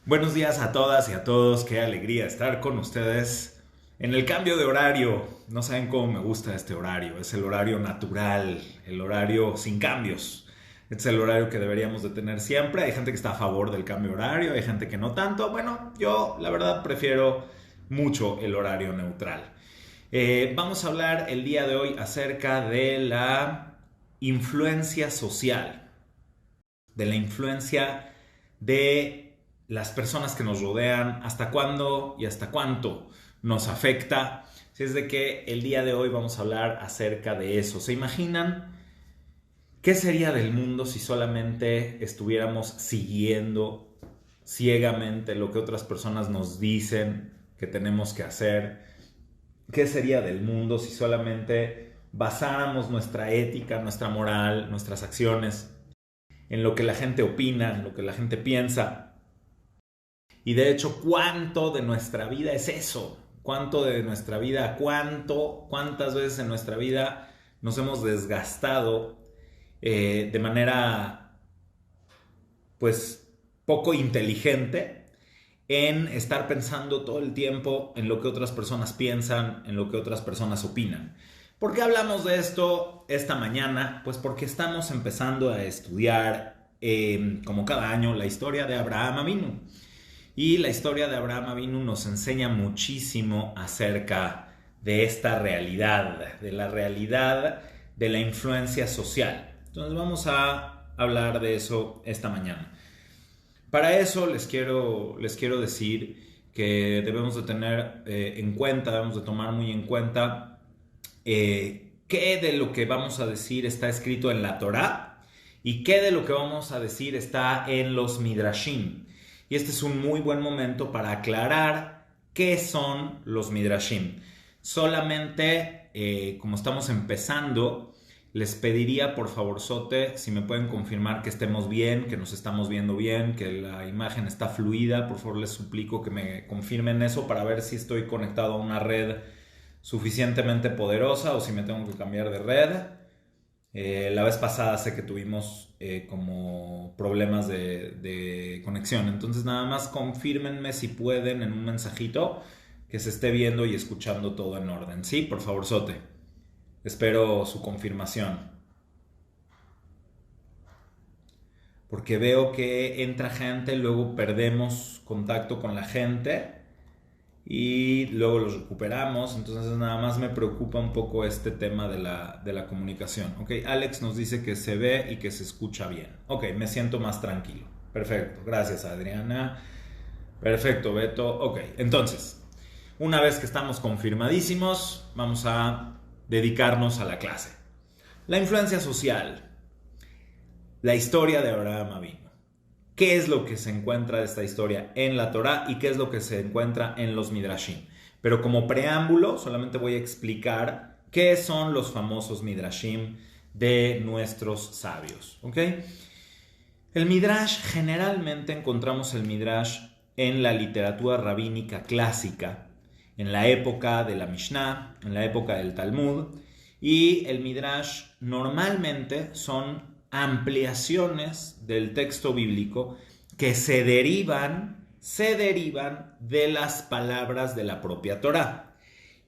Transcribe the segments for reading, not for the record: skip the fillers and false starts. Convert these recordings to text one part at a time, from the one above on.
Buenos días a todas y a todos, qué alegría estar con ustedes en el cambio de horario. No saben cómo me gusta este horario, es el horario natural, el horario sin cambios. Este es el horario que deberíamos de tener siempre. Hay gente que está a favor del cambio de horario, hay gente que no tanto. Bueno, yo la verdad prefiero mucho el horario neutral. Vamos a hablar el día de hoy acerca de la influencia social, de la influencia de las personas que nos rodean, hasta cuándo y hasta cuánto nos afecta. Así es de que el día de hoy vamos a hablar acerca de eso. ¿Se imaginan qué sería del mundo si solamente estuviéramos siguiendo ciegamente lo que otras personas nos dicen que tenemos que hacer? ¿Qué sería del mundo si solamente basáramos nuestra ética, nuestra moral, nuestras acciones en lo que la gente opina, en lo que la gente piensa? Y de hecho, ¿cuánto de nuestra vida es eso? ¿Cuánto de nuestra vida, cuántas veces en nuestra vida nos hemos desgastado de manera, pues, poco inteligente en estar pensando todo el tiempo en lo que otras personas piensan, en lo que otras personas opinan? ¿Por qué hablamos de esto esta mañana? Pues porque estamos empezando a estudiar, como cada año, la historia de Abraham Avinu. Y la historia de Abraham Avinu nos enseña muchísimo acerca de esta realidad, de la realidad de la influencia social. Entonces vamos a hablar de eso esta mañana. Para eso les quiero decir que debemos de tener en cuenta, debemos de tomar muy en cuenta qué de lo que vamos a decir está escrito en la Torá y qué de lo que vamos a decir está en los Midrashim. Y este es un muy buen momento para aclarar qué son los Midrashim. Solamente, como estamos empezando, les pediría por favorzote si me pueden confirmar que estemos bien, que nos estamos viendo bien, que la imagen está fluida. Por favor, les suplico que me confirmen eso para ver si estoy conectado a una red suficientemente poderosa o si me tengo que cambiar de red. La vez pasada sé que tuvimos como problemas de conexión. Entonces nada más confírmenme si pueden en un mensajito que se esté viendo y escuchando todo en orden. Sí, por favor, Sote. Espero su confirmación. Porque veo que entra gente, luego perdemos contacto con la gente y luego los recuperamos. Entonces nada más me preocupa un poco este tema de la comunicación. Ok, Alex nos dice que se ve y que se escucha bien. Ok, me siento más tranquilo. Perfecto, gracias Adriana. Perfecto, Beto. Ok, entonces, una vez que estamos confirmadísimos, vamos a dedicarnos a la clase. La influencia social, la historia de Abraham Avinu. ¿Qué es lo que se encuentra de esta historia en la Torá y qué es lo que se encuentra en los Midrashim? Pero como preámbulo, solamente voy a explicar qué son los famosos Midrashim de nuestros sabios. ¿Ok? El Midrash, generalmente encontramos el Midrash en la literatura rabínica clásica, en la época de la Mishnah, en la época del Talmud, y el Midrash normalmente son ampliaciones del texto bíblico que se derivan de las palabras de la propia Torá.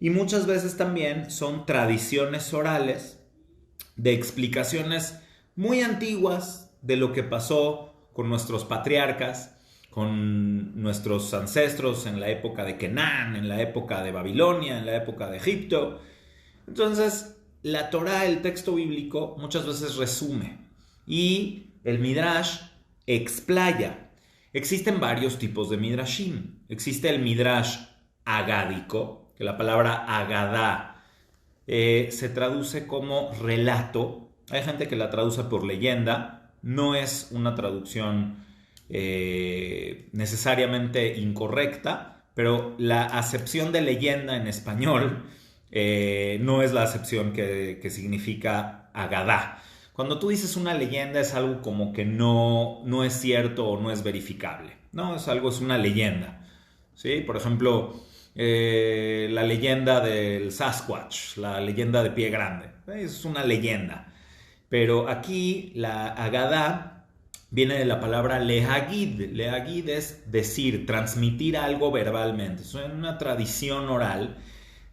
Y muchas veces también son tradiciones orales de explicaciones muy antiguas de lo que pasó con nuestros patriarcas, con nuestros ancestros en la época de Canaán, en la época de Babilonia, en la época de Egipto. Entonces, la Torá, el texto bíblico, muchas veces resume y el Midrash explaya. Existen varios tipos de Midrashim. Existe el Midrash agádico, que la palabra agadá se traduce como relato. Hay gente que la traduce por leyenda. No es una traducción necesariamente incorrecta, pero la acepción de leyenda en español no es la acepción que significa agadá. Cuando tú dices una leyenda es algo como que no es cierto o no es verificable. No, es una leyenda. ¿Sí? Por ejemplo, la leyenda del Sasquatch, la leyenda de Pie Grande. Es una leyenda. Pero aquí la Agadá viene de la palabra lehagid. Lehagid es decir, transmitir algo verbalmente. Es una tradición oral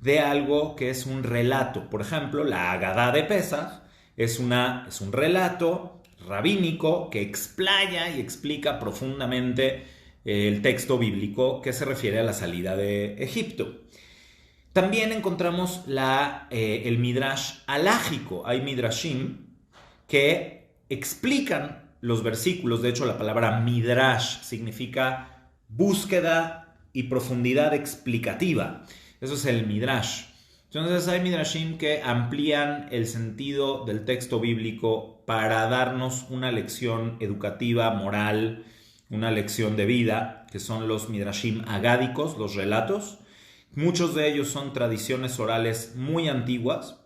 de algo que es un relato. Por ejemplo, la Agadá de Pesaj es un relato rabínico que explaya y explica profundamente el texto bíblico que se refiere a la salida de Egipto. También encontramos el midrash halágico. Hay midrashim que explican los versículos. De hecho, la palabra midrash significa búsqueda y profundidad explicativa. Eso es el midrash. Entonces hay midrashim que amplían el sentido del texto bíblico para darnos una lección educativa, moral, una lección de vida, que son los midrashim agádicos, los relatos. Muchos de ellos son tradiciones orales muy antiguas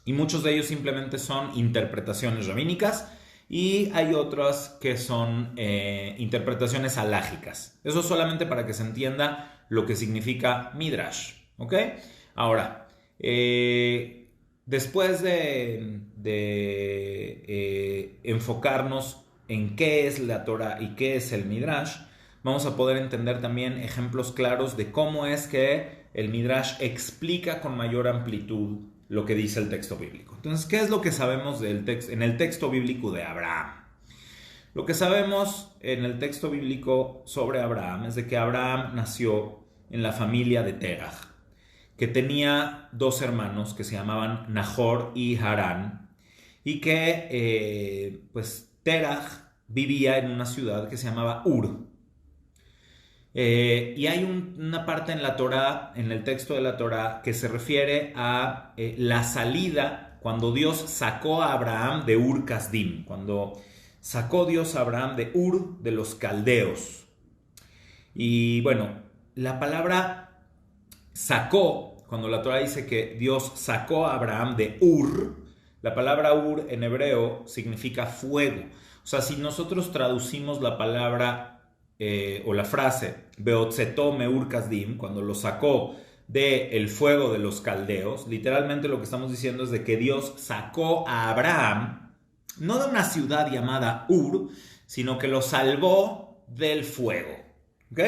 y muchos de ellos simplemente son interpretaciones rabínicas, y hay otras que son interpretaciones halágicas. Eso solamente para que se entienda lo que significa midrash, ¿ok? Ahora, después de enfocarnos en qué es la Torah y qué es el midrash, vamos a poder entender también ejemplos claros de cómo es que el midrash explica con mayor amplitud lo que dice el texto bíblico. Entonces, ¿qué es lo que sabemos en el texto bíblico de Abraham? Lo que sabemos en el texto bíblico sobre Abraham es de que Abraham nació en la familia de Teraj, que tenía dos hermanos que se llamaban Nahor y Harán, y que Teraj vivía en una ciudad que se llamaba Ur. Y hay una parte en la Torá, en el texto de la Torá, que se refiere a la salida cuando Dios sacó a Abraham de Ur Kasdim, cuando sacó Dios a Abraham de Ur de los caldeos. Y bueno, la palabra sacó, cuando la Torá dice que Dios sacó a Abraham de Ur, la palabra Ur en hebreo significa fuego. O sea, si nosotros traducimos la palabra o la frase Beotzetó Meur Kasdim, cuando lo sacó del fuego de los caldeos, literalmente lo que estamos diciendo es de que Dios sacó a Abraham no de una ciudad llamada Ur, sino que lo salvó del fuego. ¿Ok?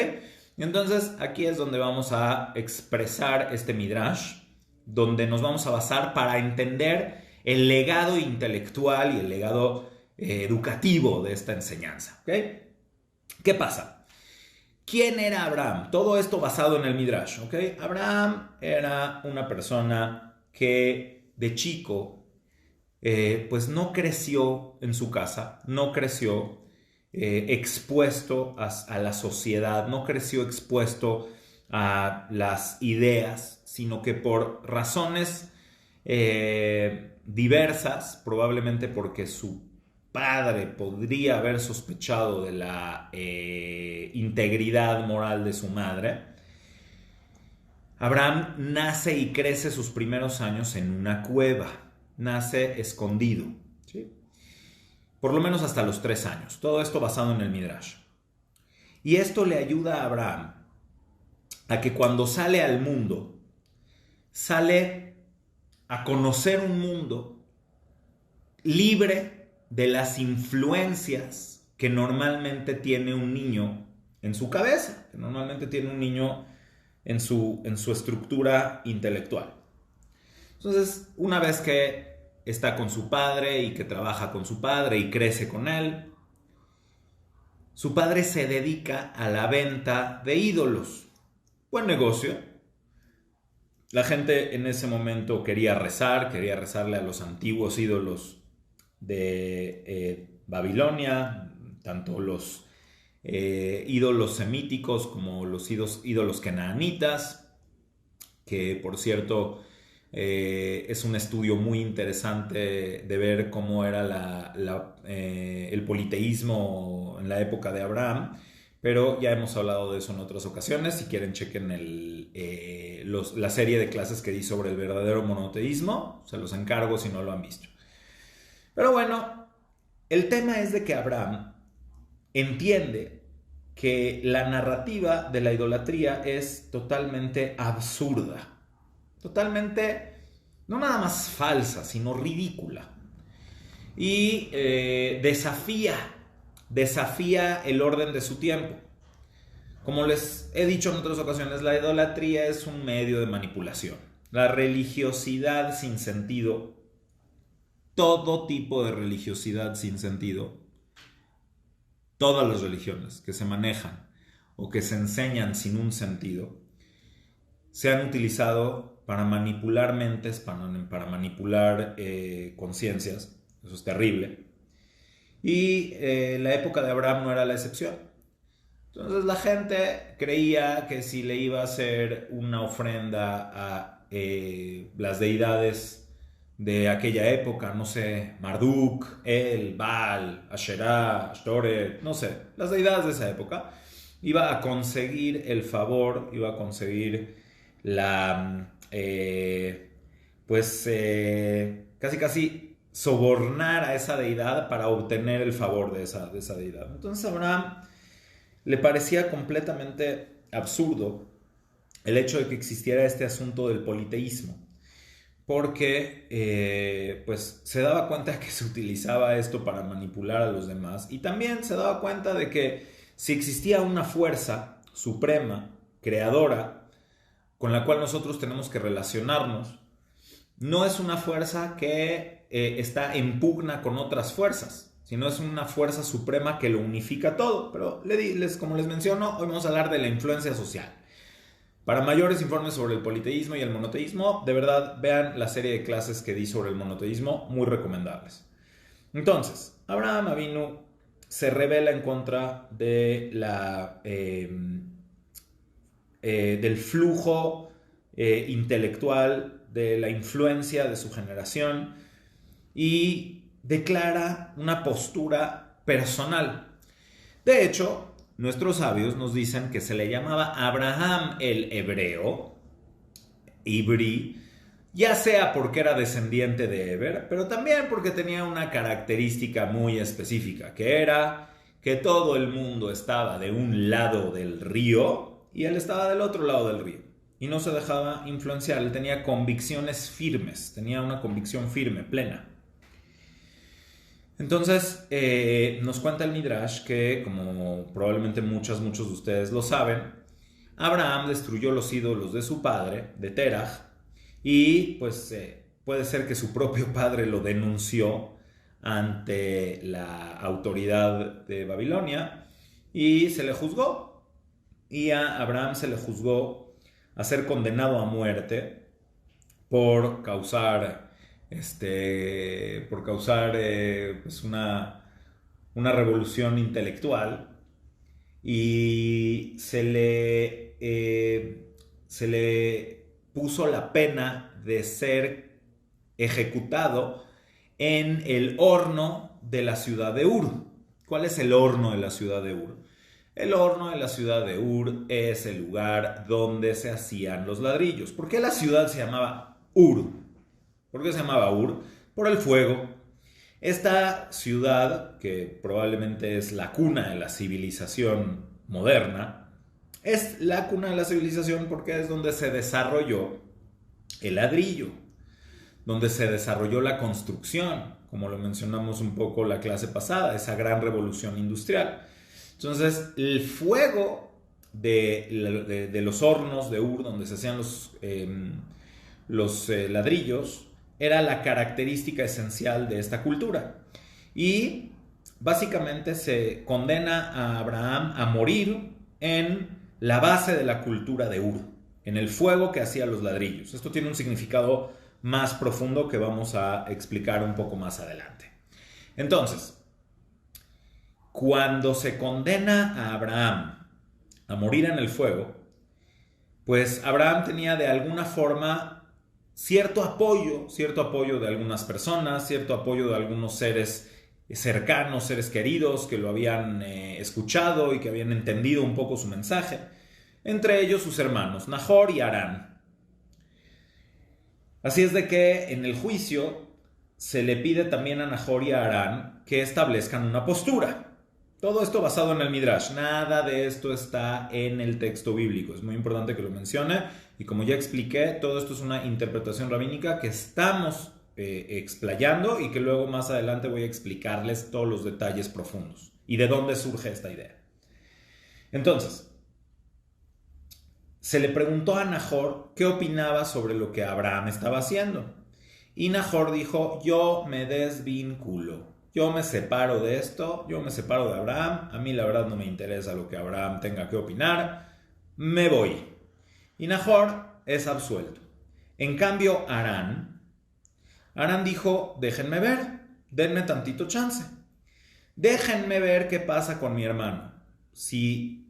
Y entonces aquí es donde vamos a expresar este midrash, donde nos vamos a basar para entender el legado intelectual y el legado educativo de esta enseñanza. ¿Ok? ¿Qué pasa? ¿Quién era Abraham? Todo esto basado en el midrash. ¿Ok? Abraham era una persona que de chico pues no creció en su casa, no creció expuesto a la sociedad, no creció expuesto a las ideas, sino que por razones diversas, probablemente porque su padre podría haber sospechado de la integridad moral de su madre, Abraham nace y crece sus primeros años en una cueva, nace escondido, ¿sí? Por lo menos hasta los 3 años. Todo esto basado en el midrash. Y esto le ayuda a Abraham a que cuando sale al mundo, sale a conocer un mundo libre de las influencias que normalmente tiene un niño en su cabeza, que normalmente tiene un niño en su estructura intelectual. Entonces, una vez que está con su padre y que trabaja con su padre y crece con él, su padre se dedica a la venta de ídolos. Buen negocio. La gente en ese momento quería rezarle a los antiguos ídolos de Babilonia, tanto los ídolos semíticos como los ídolos canaanitas, que por cierto es un estudio muy interesante de ver cómo era el politeísmo en la época de Abraham, pero ya hemos hablado de eso en otras ocasiones. Si quieren, chequen la serie de clases que di sobre el verdadero monoteísmo, se los encargo si no lo han visto. Pero bueno, el tema es de que Abraham entiende que la narrativa de la idolatría es totalmente absurda, totalmente, no nada más falsa, sino ridícula. Y desafía desafía el orden de su tiempo. Como les he dicho en otras ocasiones, la idolatría es un medio de manipulación. La religiosidad sin sentido, todo tipo de religiosidad sin sentido, todas las religiones que se manejan o que se enseñan sin un sentido, se han utilizado para manipular mentes, para manipular conciencias. Eso es terrible. Y la época de Abraham no era la excepción. Entonces la gente creía que si le iba a hacer una ofrenda a las deidades de aquella época, no sé, Marduk, El, Baal, Asherah, Ashtoret, no sé, las deidades de esa época, iba a conseguir el favor, iba a conseguir la, casi sobornar a esa deidad para obtener el favor de esa deidad. Entonces a Abraham le parecía completamente absurdo el hecho de que existiera este asunto del politeísmo, porque pues se daba cuenta que se utilizaba esto para manipular a los demás, y también se daba cuenta de que si existía una fuerza suprema, creadora, con la cual nosotros tenemos que relacionarnos, no es una fuerza que está en pugna con otras fuerzas, sino es una fuerza suprema que lo unifica todo. Pero como les menciono, hoy vamos a hablar de la influencia social. Para mayores informes sobre el politeísmo y el monoteísmo, de verdad vean la serie de clases que di sobre el monoteísmo, muy recomendables. Entonces, Abraham Avinu se rebela en contra de del flujo intelectual, de la influencia de su generación, y declara una postura personal. De hecho, nuestros sabios nos dicen que se le llamaba Abraham el hebreo, Ibrí, ya sea porque era descendiente de Eber, pero también porque tenía una característica muy específica, que era que todo el mundo estaba de un lado del río y él estaba del otro lado del río. Y no se dejaba influenciar, él tenía convicciones firmes, tenía una convicción firme, plena. Entonces, nos cuenta el Midrash que, como probablemente muchos de ustedes lo saben, Abraham destruyó los ídolos de su padre, de Terach, y pues puede ser que su propio padre lo denunció ante la autoridad de Babilonia y se le juzgó. Y a Abraham se le juzgó a ser condenado a muerte por causar pues una revolución intelectual, y se le puso la pena de ser ejecutado en el horno de la ciudad de Ur. ¿Cuál es el horno de la ciudad de Ur? El horno de la ciudad de Ur es el lugar donde se hacían los ladrillos. ¿Por qué la ciudad se llamaba Ur? ¿Por qué se llamaba Ur? Por el fuego. Esta ciudad, que probablemente es la cuna de la civilización moderna, es la cuna de la civilización porque es donde se desarrolló el ladrillo, donde se desarrolló la construcción, como lo mencionamos un poco la clase pasada, esa gran revolución industrial. Entonces, el fuego de los hornos de Ur, donde se hacían los ladrillos, era la característica esencial de esta cultura. Y básicamente se condena a Abraham a morir en la base de la cultura de Ur, en el fuego que hacía los ladrillos. Esto tiene un significado más profundo que vamos a explicar un poco más adelante. Entonces, cuando se condena a Abraham a morir en el fuego, pues Abraham tenía de alguna forma cierto apoyo de algunas personas, cierto apoyo de algunos seres cercanos, seres queridos que lo habían escuchado y que habían entendido un poco su mensaje, entre ellos sus hermanos Nahor y Harán. Así es de que en el juicio se le pide también a Nahor y a Harán que establezcan una postura. Todo esto basado en el Midrash. Nada de esto está en el texto bíblico. Es muy importante que lo mencione. Y como ya expliqué, todo esto es una interpretación rabínica que estamos explayando y que luego más adelante voy a explicarles todos los detalles profundos ¿Y de dónde surge esta idea? Entonces, se le preguntó a Nahor qué opinaba sobre lo que Abraham estaba haciendo. Y Nahor dijo, yo me desvinculo. Yo me separo de esto, yo me separo de Abraham. A mí la verdad no me interesa lo que Abraham tenga que opinar. Me voy. Y Nahor es absuelto. En cambio, Harán dijo, déjenme ver, denme tantito chance. Déjenme ver qué pasa con mi hermano. Si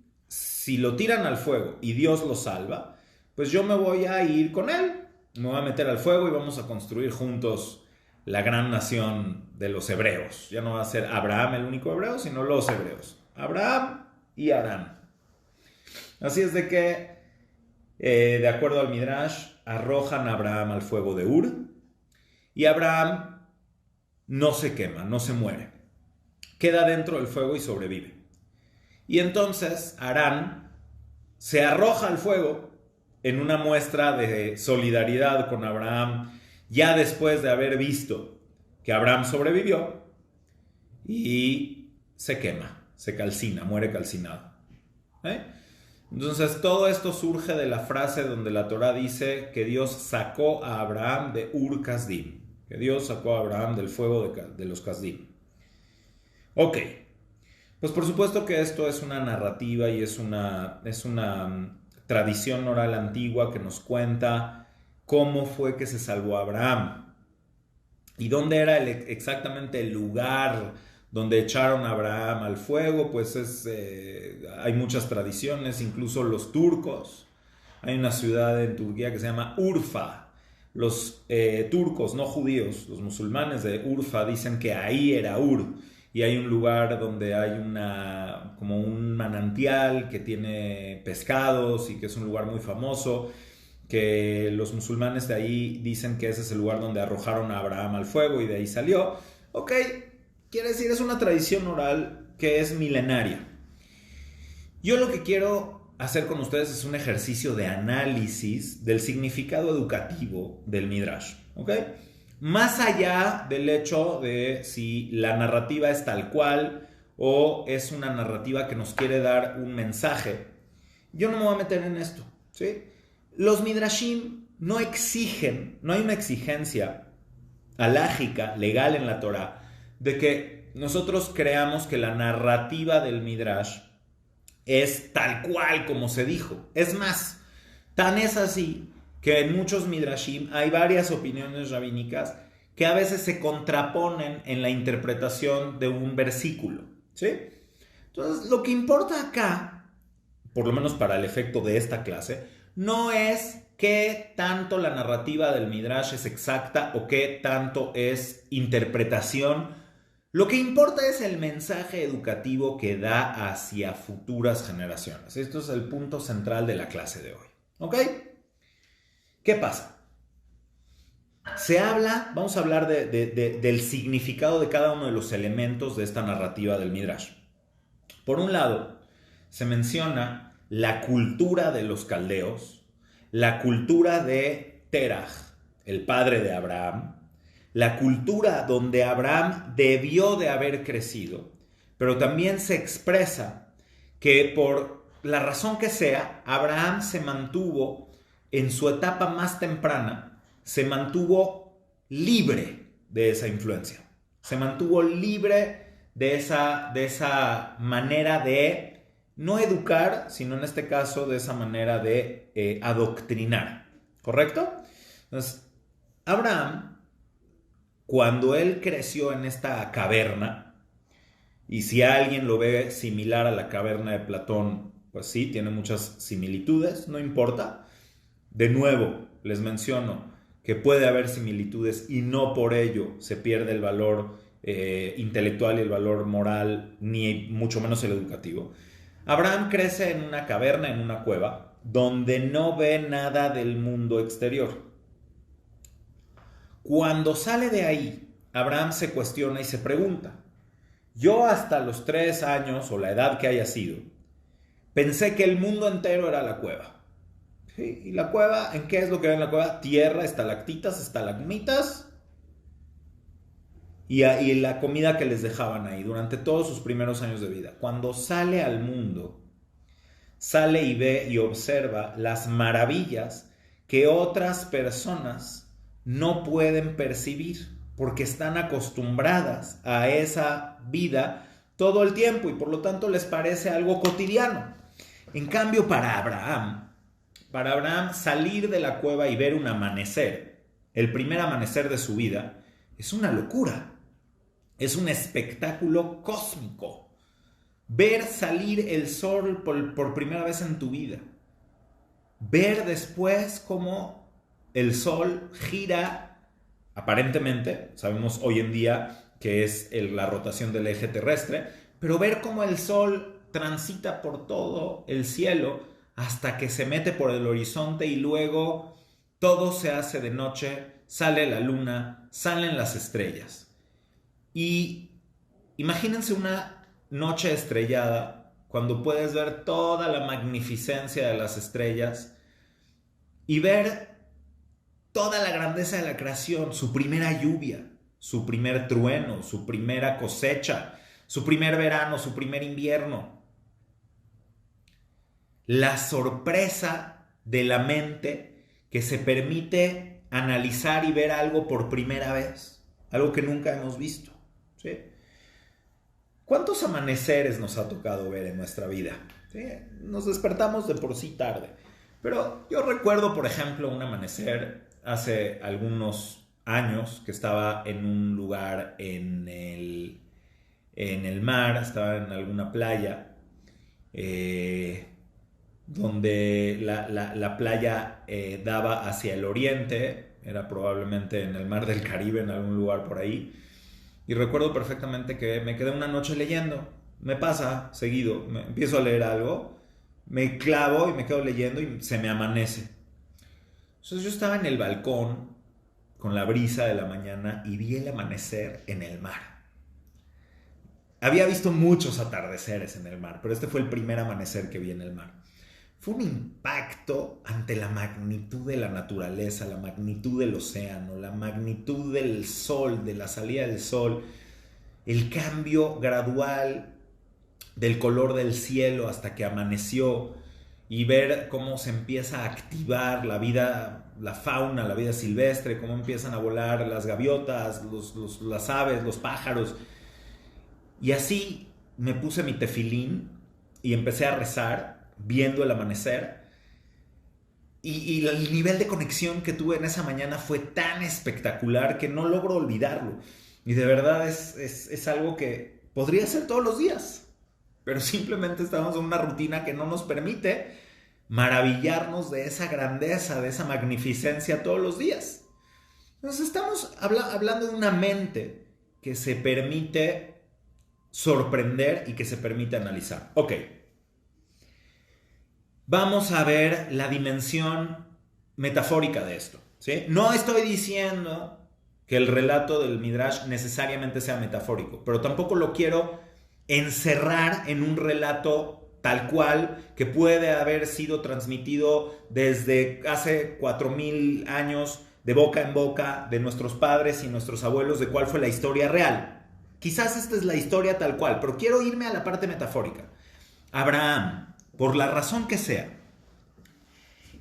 lo tiran al fuego y Dios lo salva, pues yo me voy a ir con él. Me voy a meter al fuego y vamos a construir juntos la gran nación de los hebreos. Ya no va a ser Abraham el único hebreo, sino los hebreos. Abraham y Harán. Así es de que, de acuerdo al Midrash, arrojan a Abraham al fuego de Ur y Abraham no se quema, no se muere. Queda dentro del fuego y sobrevive. Y entonces Harán se arroja al fuego en una muestra de solidaridad con Abraham, ya después de haber visto que Abraham sobrevivió, y se quema, se calcina, muere calcinado. Entonces todo esto surge de la frase donde la Torá dice que Dios sacó a Abraham de Ur Kasdim, que Dios sacó a Abraham del fuego de los Kasdim. Ok, pues por supuesto que esto es una narrativa y es una tradición oral antigua que nos cuenta cómo fue que se salvó Abraham y dónde era exactamente el lugar donde echaron a Abraham al fuego. Pues hay muchas tradiciones, incluso los turcos. Hay una ciudad en Turquía que se llama Urfa. Los turcos, no judíos, los musulmanes de Urfa dicen que ahí era Ur. Y hay un lugar donde hay como un manantial que tiene pescados y que es un lugar muy famoso, que los musulmanes de ahí dicen que ese es el lugar donde arrojaron a Abraham al fuego y de ahí salió. Ok, quiere decir, es una tradición oral que es milenaria. Yo lo que quiero hacer con ustedes es un ejercicio de análisis del significado educativo del Midrash, ¿ok? Más allá del hecho de si la narrativa es tal cual o es una narrativa que nos quiere dar un mensaje, yo no me voy a meter en esto, ¿sí? Los Midrashim no exigen, no hay una exigencia halágica, legal en la Torá, de que nosotros creamos que la narrativa del Midrash es tal cual como se dijo. Es más, tan es así que en muchos Midrashim hay varias opiniones rabínicas que a veces se contraponen en la interpretación de un versículo, ¿sí? Entonces, lo que importa acá, por lo menos para el efecto de esta clase, no es qué tanto la narrativa del Midrash es exacta o qué tanto es interpretación. Lo que importa es el mensaje educativo que da hacia futuras generaciones. Esto es el punto central de la clase de hoy, ¿ok? ¿Qué pasa? Vamos a hablar del significado de cada uno de los elementos de esta narrativa del Midrash. Por un lado, se menciona la cultura de los caldeos, la cultura de Terach, el padre de Abraham, la cultura donde Abraham debió de haber crecido, pero también se expresa que por la razón que sea, Abraham se mantuvo en su etapa más temprana, se mantuvo libre de esa influencia, se mantuvo libre de esa manera de no educar, sino en este caso de esa manera de adoctrinar, ¿correcto? Entonces, Abraham, cuando él creció en esta caverna, y si alguien lo ve similar a la caverna de Platón, pues sí, tiene muchas similitudes, no importa. De nuevo, les menciono que puede haber similitudes y no por ello se pierde el valor intelectual y el valor moral, ni mucho menos el educativo. Abraham crece en una caverna, en una cueva, donde no ve nada del mundo exterior. Cuando sale de ahí, Abraham se cuestiona y se pregunta: yo hasta los 3 años, o la edad que haya sido, pensé que el mundo entero era la cueva. ¿Sí? ¿Y la cueva? ¿En qué es lo que hay en la cueva? Tierra, estalactitas, estalagmitas y la comida que les dejaban ahí durante todos sus primeros años de vida. Cuando sale al mundo, sale y ve y observa las maravillas que otras personas no pueden percibir porque están acostumbradas a esa vida todo el tiempo y por lo tanto les parece algo cotidiano. En cambio, para Abraham salir de la cueva y ver un amanecer, el primer amanecer de su vida, es una locura. Es un espectáculo cósmico. Ver salir el sol por primera vez en tu vida. Ver después cómo el sol gira, aparentemente, sabemos hoy en día que es la rotación del eje terrestre, pero ver cómo el sol transita por todo el cielo hasta que se mete por el horizonte y luego todo se hace de noche, sale la luna, salen las estrellas. Y imagínense una noche estrellada cuando puedes ver toda la magnificencia de las estrellas y ver toda la grandeza de la creación, su primera lluvia, su primer trueno, su primera cosecha, su primer verano, su primer invierno. La sorpresa de la mente que se permite analizar y ver algo por primera vez, algo que nunca hemos visto. ¿Sí? ¿Cuántos amaneceres nos ha tocado ver en nuestra vida? ¿Sí? Nos despertamos de por sí tarde. Pero yo recuerdo, por ejemplo, un amanecer hace algunos años que estaba en un lugar en el mar, estaba en alguna playa, donde la playa daba hacia el oriente, era probablemente en el mar del Caribe, en algún lugar por ahí. Y recuerdo perfectamente que me quedé una noche leyendo. Me pasa seguido, empiezo a leer algo, me clavo y me quedo leyendo y se me amanece. Entonces yo estaba en el balcón con la brisa de la mañana y vi el amanecer en el mar. Había visto muchos atardeceres en el mar, pero este fue el primer amanecer que vi en el mar. Fue un impacto ante la magnitud de la naturaleza, la magnitud del océano, la magnitud del sol, de la salida del sol, el cambio gradual del color del cielo hasta que amaneció y ver cómo se empieza a activar la vida, la fauna, la vida silvestre, cómo empiezan a volar las gaviotas, las aves, los pájaros. Y así me puse mi tefilín y empecé a rezar viendo el amanecer y el nivel de conexión que tuve en esa mañana fue tan espectacular que no logro olvidarlo y de verdad es algo que podría ser todos los días, pero simplemente estamos en una rutina que no nos permite maravillarnos de esa grandeza, de esa magnificencia todos los días. Entonces estamos hablando de una mente que se permite sorprender y que se permite analizar. Ok. Vamos a ver la dimensión metafórica de esto, ¿sí? No estoy diciendo que el relato del Midrash necesariamente sea metafórico, pero tampoco lo quiero encerrar en un relato tal cual que puede haber sido transmitido desde hace 4000 años de boca en boca de nuestros padres y nuestros abuelos de cuál fue la historia real. Quizás esta es la historia tal cual, pero quiero irme a la parte metafórica. Abraham, por la razón que sea,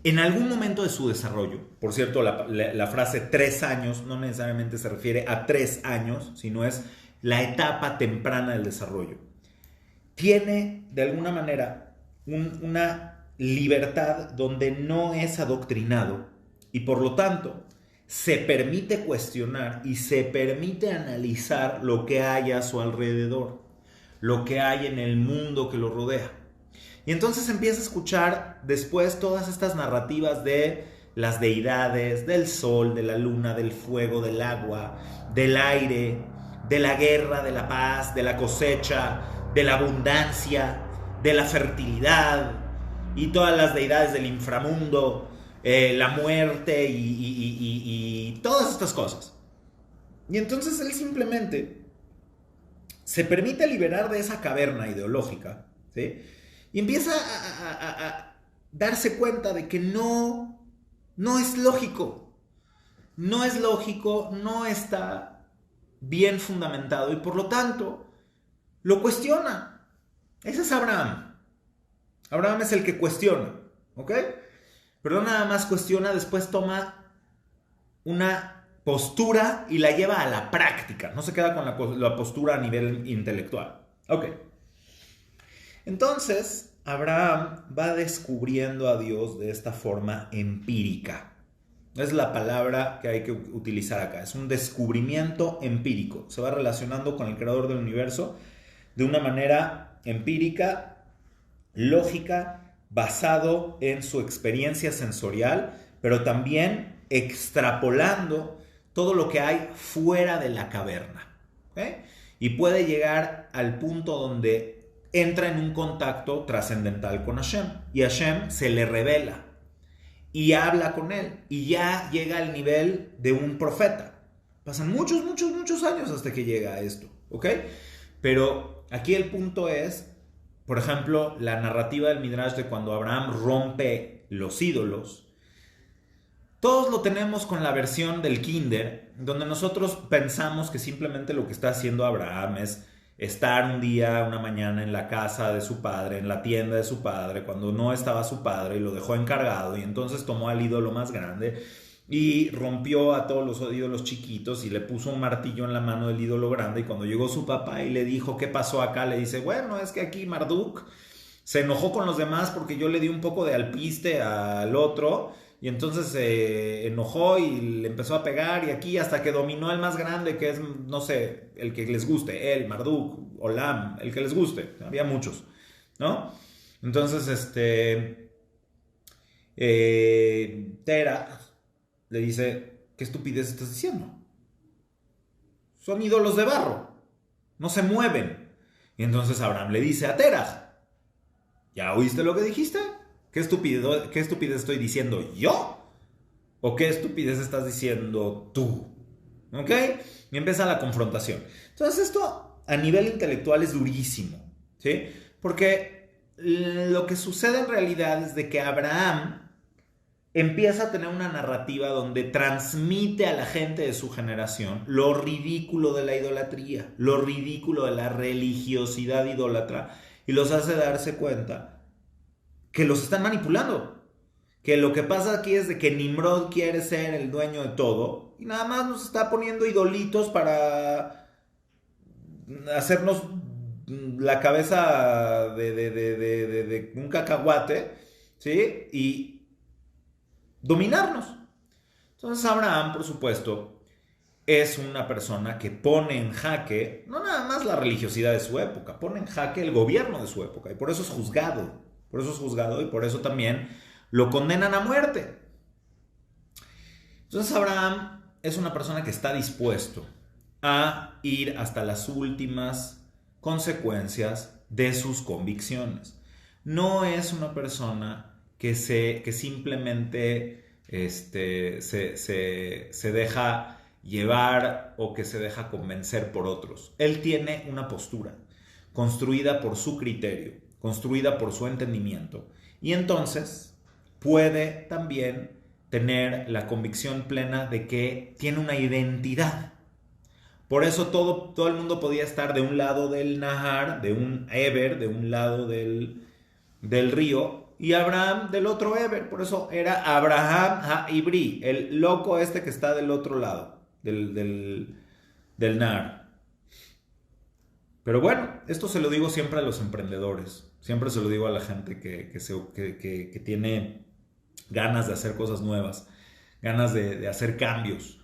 en algún momento de su desarrollo, por cierto, la frase 3 años no necesariamente se refiere a 3 años, sino es la etapa temprana del desarrollo, tiene de alguna manera una libertad donde no es adoctrinado y por lo tanto se permite cuestionar y se permite analizar lo que hay a su alrededor, lo que hay en el mundo que lo rodea. Y entonces empieza a escuchar después todas estas narrativas de las deidades, del sol, de la luna, del fuego, del agua, del aire, de la guerra, de la paz, de la cosecha, de la abundancia, de la fertilidad y todas las deidades del inframundo, la muerte y todas estas cosas. Y entonces él simplemente se permite liberar de esa caverna ideológica, ¿sí? Y empieza a darse cuenta de que no es lógico. No es lógico, no está bien fundamentado y por lo tanto lo cuestiona. Ese es Abraham. Abraham es el que cuestiona, ¿ok? Pero no nada más cuestiona, después toma una postura y la lleva a la práctica. No se queda con la postura a nivel intelectual. Ok. Entonces, Abraham va descubriendo a Dios de esta forma empírica. Es la palabra que hay que utilizar acá. Es un descubrimiento empírico. Se va relacionando con el creador del universo de una manera empírica, lógica, basado en su experiencia sensorial, pero también extrapolando todo lo que hay fuera de la caverna. ¿Okay? Y puede llegar al punto donde entra en un contacto trascendental con Hashem. Y Hashem se le revela y habla con él. Y ya llega al nivel de un profeta. Pasan muchos años hasta que llega a esto. ¿Ok? Pero aquí el punto es, por ejemplo, la narrativa del Midrash de cuando Abraham rompe los ídolos. Todos lo tenemos con la versión del Kinder, donde nosotros pensamos que simplemente lo que está haciendo Abraham es estar un día, una mañana en la casa de su padre, en la tienda de su padre, cuando no estaba su padre y lo dejó encargado y entonces tomó al ídolo más grande y rompió a todos los ídolos chiquitos y le puso un martillo en la mano del ídolo grande y cuando llegó su papá y le dijo ¿qué pasó acá? Le dice, bueno, es que aquí Marduk se enojó con los demás porque yo le di un poco de alpiste al otro y entonces se enojó y le empezó a pegar y aquí hasta que dominó al más grande que es, no sé, el que les guste, él, Marduk, Olam, el que les guste, había muchos, ¿no? Entonces, Terah le dice, ¿qué estupidez estás diciendo? Son ídolos de barro, no se mueven. Y entonces Abraham le dice a Terah, ¿ya oíste lo que dijiste? ¿Qué estupidez estoy diciendo yo? ¿O qué estupidez estás diciendo tú? ¿Ok? Y empieza la confrontación. Entonces esto a nivel intelectual es durísimo, ¿sí? Porque lo que sucede en realidad es de que Abraham empieza a tener una narrativa donde transmite a la gente de su generación lo ridículo de la idolatría, lo ridículo de la religiosidad idólatra y los hace darse cuenta que los están manipulando. Que lo que pasa aquí es de que Nimrod quiere ser el dueño de todo y nada más nos está poniendo idolitos para hacernos la cabeza de un cacahuate, ¿sí? Y dominarnos. Entonces Abraham, por supuesto, es una persona que pone en jaque, no nada más la religiosidad de su época, pone en jaque el gobierno de su época y por eso es juzgado. Por eso es juzgado y por eso también lo condenan a muerte. Entonces Abraham es una persona que está dispuesto a ir hasta las últimas consecuencias de sus convicciones. No es una persona que simplemente se deja llevar o que se deja convencer por otros. Él tiene una postura construida por su criterio, construida por su entendimiento. Y entonces puede también tener la convicción plena de que tiene una identidad. Por eso todo el mundo podía estar de un lado del Nahar, de un Eber, de un lado del río, y Abraham del otro Eber. Por eso era Abraham ha-Ibri, el loco este que está del otro lado, del Nahar. Pero bueno, esto se lo digo siempre a los emprendedores, siempre se lo digo a la gente que tiene ganas de hacer cosas nuevas, ganas de hacer cambios,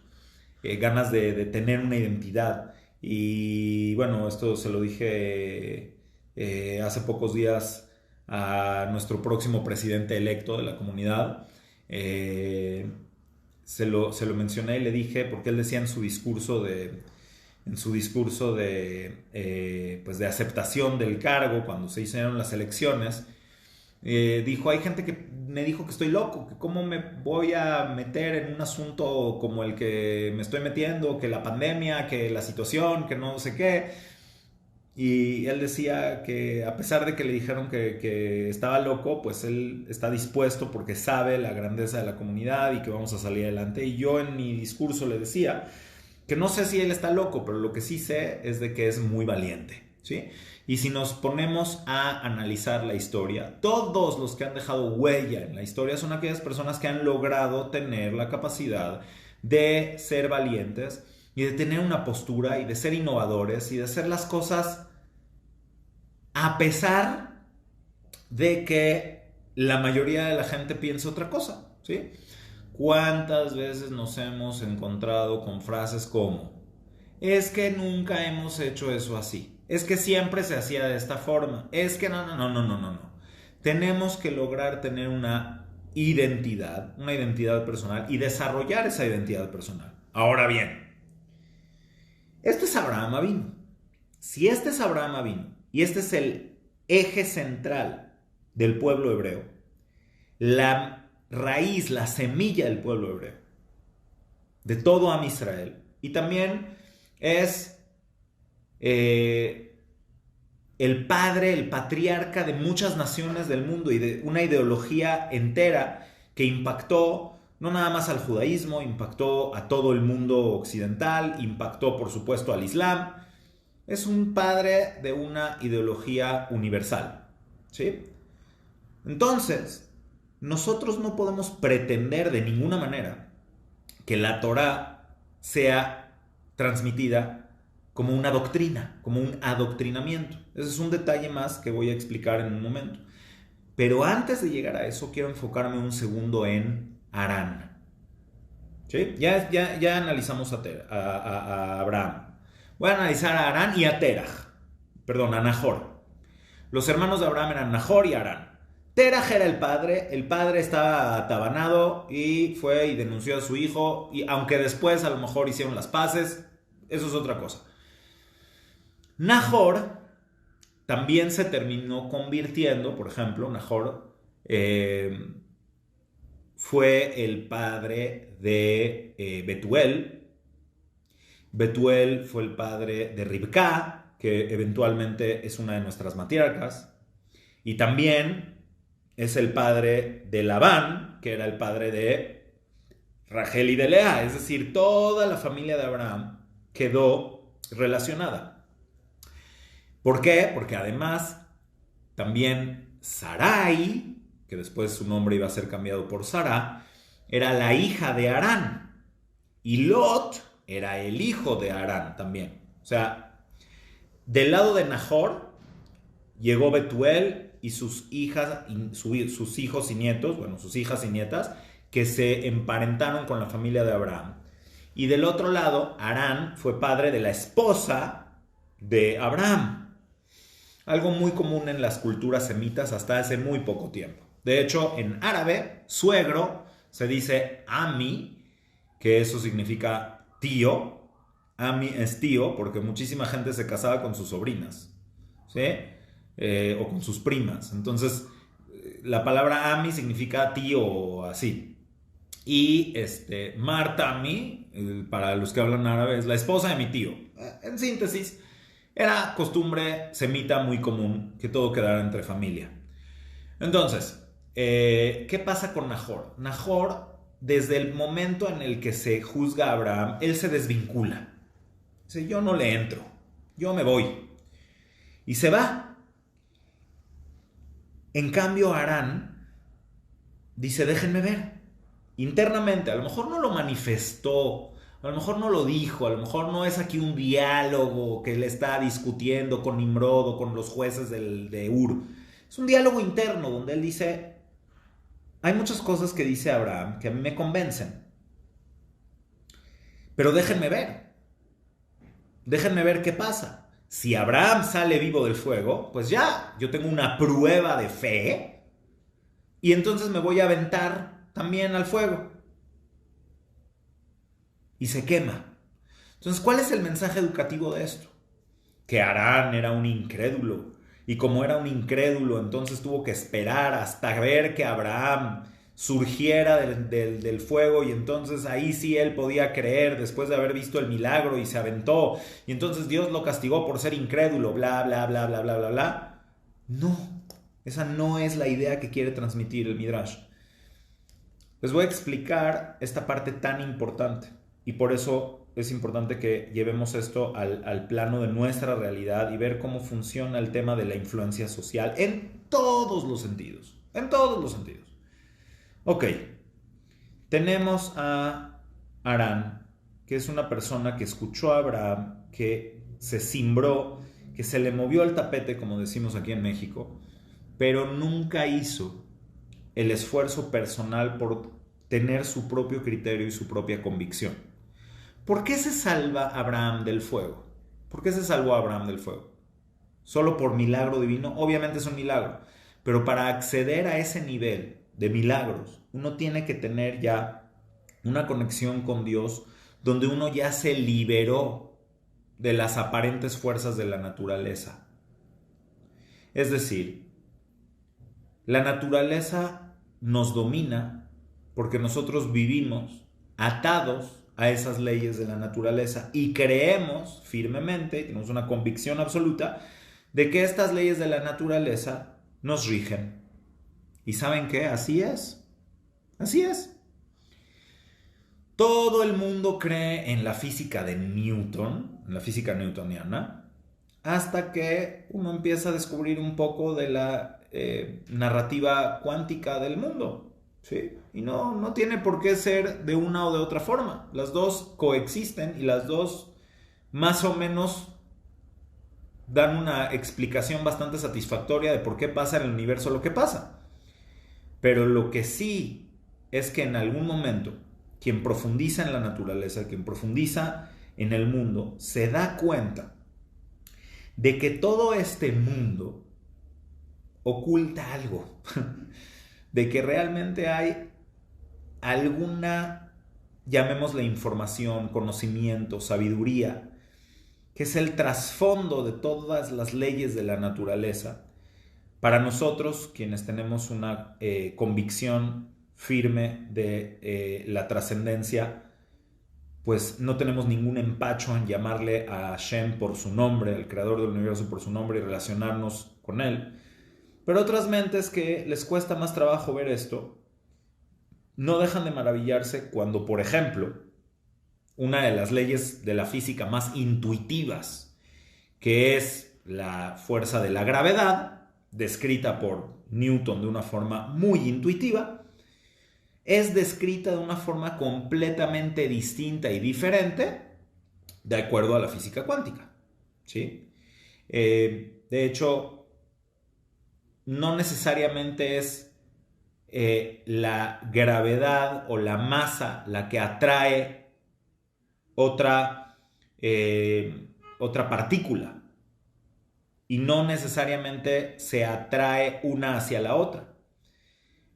ganas de tener una identidad. Y bueno, esto se lo dije hace pocos días a nuestro próximo presidente electo de la comunidad. Se lo mencioné y le dije, porque él decía en su discurso pues de aceptación del cargo cuando se hicieron las elecciones, dijo, hay gente que me dijo que estoy loco, que cómo me voy a meter en un asunto como el que me estoy metiendo, que la pandemia, que la situación, que no sé qué. Y él decía que a pesar de que le dijeron que estaba loco, pues él está dispuesto porque sabe la grandeza de la comunidad y que vamos a salir adelante. Y yo en mi discurso le decía que no sé si él está loco, pero lo que sí sé es de que es muy valiente, ¿sí? Y si nos ponemos a analizar la historia, todos los que han dejado huella en la historia son aquellas personas que han logrado tener la capacidad de ser valientes y de tener una postura y de ser innovadores y de hacer las cosas a pesar de que la mayoría de la gente piensa otra cosa, ¿sí? ¿Cuántas veces nos hemos encontrado con frases como: es que nunca hemos hecho eso así, es que siempre se hacía de esta forma, es que no, no, no, no, no, no, no. Tenemos que lograr tener una identidad personal y desarrollar esa identidad personal. Ahora bien, este es Abraham Avinu. Si este es Abraham Avinu y este es el eje central del pueblo hebreo, la raíz, la semilla del pueblo hebreo, de todo Am Israel, y también es el padre, el patriarca de muchas naciones del mundo y de una ideología entera que impactó no nada más al judaísmo, impactó a todo el mundo occidental, impactó por supuesto al Islam. Es un padre de una ideología universal, ¿sí? Entonces, nosotros no podemos pretender de ninguna manera que la Torá sea transmitida como una doctrina, como un adoctrinamiento. Ese es un detalle más que voy a explicar en un momento. Pero antes de llegar a eso, quiero enfocarme un segundo en Harán. ¿Sí? Ya analizamos a Abraham. Voy a analizar a Harán y a Teraj. Perdón, a Nahor. Los hermanos de Abraham eran Nahor y Harán. Teraj era el padre estaba atabanado y fue y denunció a su hijo, y aunque después a lo mejor hicieron las paces, eso es otra cosa. Nahor también se terminó convirtiendo, por ejemplo, Nahor fue el padre de Betuel. Betuel fue el padre de Ribcá, que eventualmente es una de nuestras matriarcas, y también es el padre de Labán, que era el padre de Rachel y de Lea. Es decir, toda la familia de Abraham quedó relacionada. ¿Por qué? Porque además también Sarai, que después su nombre iba a ser cambiado por Sara, era la hija de Harán. Y Lot era el hijo de Harán también. O sea, del lado de Nahor llegó Betuel y sus hijas, sus hijos y nietos, bueno, sus hijas y nietas, que se emparentaron con la familia de Abraham. Y del otro lado, Harán fue padre de la esposa de Abraham. Algo muy común en las culturas semitas hasta hace muy poco tiempo. De hecho, en árabe, suegro se dice ami, que eso significa tío. Ami es tío porque muchísima gente se casaba con sus sobrinas, ¿sí? O con sus primas. Entonces, la palabra ami significa tío o así. Y Martami, para los que hablan árabe, es la esposa de mi tío. En síntesis, era costumbre semita muy común que todo quedara entre familia. Entonces, ¿qué pasa con Nahor? Nahor, desde el momento en el que se juzga a Abraham, él se desvincula. Dice: yo no le entro, yo me voy. Y se va. En cambio, Harán dice: déjenme ver. Internamente, a lo mejor no lo manifestó, a lo mejor no lo dijo, a lo mejor no es aquí un diálogo que él está discutiendo con Nimrod o con los jueces de Ur. Es un diálogo interno donde él dice: hay muchas cosas que dice Abraham que a mí me convencen, pero déjenme ver qué pasa. Si Abraham sale vivo del fuego, pues ya, yo tengo una prueba de fe y entonces me voy a aventar también al fuego. Y se quema. Entonces, ¿cuál es el mensaje educativo de esto? Que Harán era un incrédulo. Y como era un incrédulo, entonces tuvo que esperar hasta ver que Abraham surgiera del fuego, y entonces ahí sí él podía creer después de haber visto el milagro y se aventó. Y entonces Dios lo castigó por ser incrédulo, bla, bla, bla, bla, bla, bla, bla. No, esa no es la idea que quiere transmitir el Midrash. Les voy a explicar esta parte tan importante y por eso es importante que llevemos esto al plano de nuestra realidad y ver cómo funciona el tema de la influencia social en todos los sentidos. En todos los sentidos. Ok, tenemos a Harán, que es una persona que escuchó a Abraham, que se cimbró, que se le movió el tapete, como decimos aquí en México, pero nunca hizo el esfuerzo personal por tener su propio criterio y su propia convicción. ¿Por qué se salva Abraham del fuego? ¿Por qué se salvó Abraham del fuego? ¿Solo por milagro divino? Obviamente es un milagro, pero para acceder a ese nivel de milagros, uno tiene que tener ya una conexión con Dios donde uno ya se liberó de las aparentes fuerzas de la naturaleza. Es decir, la naturaleza nos domina porque nosotros vivimos atados a esas leyes de la naturaleza y creemos firmemente, tenemos una convicción absoluta de que estas leyes de la naturaleza nos rigen. ¿Y saben qué? Así es. Así es. Todo el mundo cree en la física de Newton, en la física newtoniana, hasta que uno empieza a descubrir un poco de la narrativa cuántica del mundo. ¿Sí? Y no tiene por qué ser de una o de otra forma. Las dos coexisten y las dos más o menos dan una explicación bastante satisfactoria de por qué pasa en el universo lo que pasa. Pero lo que sí es que en algún momento quien profundiza en la naturaleza, quien profundiza en el mundo, se da cuenta de que todo este mundo oculta algo. De que realmente hay alguna, llamémosle información, conocimiento, sabiduría, que es el trasfondo de todas las leyes de la naturaleza. Para nosotros, quienes tenemos una convicción firme de la trascendencia, pues no tenemos ningún empacho en llamarle a Hashem por su nombre, al creador del universo por su nombre y relacionarnos con él. Pero otras mentes que les cuesta más trabajo ver esto, no dejan de maravillarse cuando, por ejemplo, una de las leyes de la física más intuitivas, que es la fuerza de la gravedad, descrita por Newton de una forma muy intuitiva, es descrita de una forma completamente distinta y diferente de acuerdo a la física cuántica. ¿Sí? De hecho, no necesariamente es la gravedad o la masa la que atrae otra partícula, y no necesariamente se atrae una hacia la otra.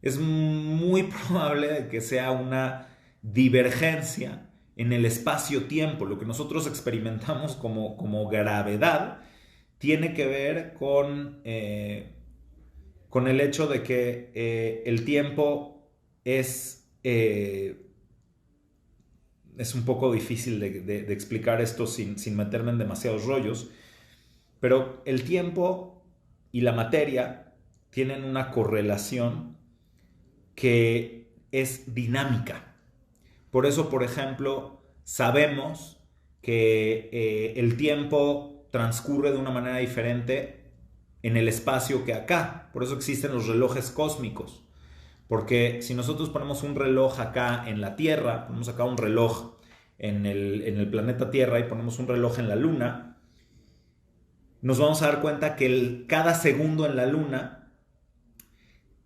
Es muy probable que sea una divergencia en el espacio-tiempo. Lo que nosotros experimentamos como gravedad tiene que ver con el hecho de que el tiempo es un poco difícil de explicar esto sin meterme en demasiados rollos, pero el tiempo y la materia tienen una correlación que es dinámica. Por eso, por ejemplo, sabemos que el tiempo transcurre de una manera diferente en el espacio que acá. Por eso existen los relojes cósmicos. Porque si nosotros ponemos un reloj acá en la Tierra, ponemos acá un reloj en el planeta Tierra y ponemos un reloj en la Luna, nos vamos a dar cuenta que cada segundo en la Luna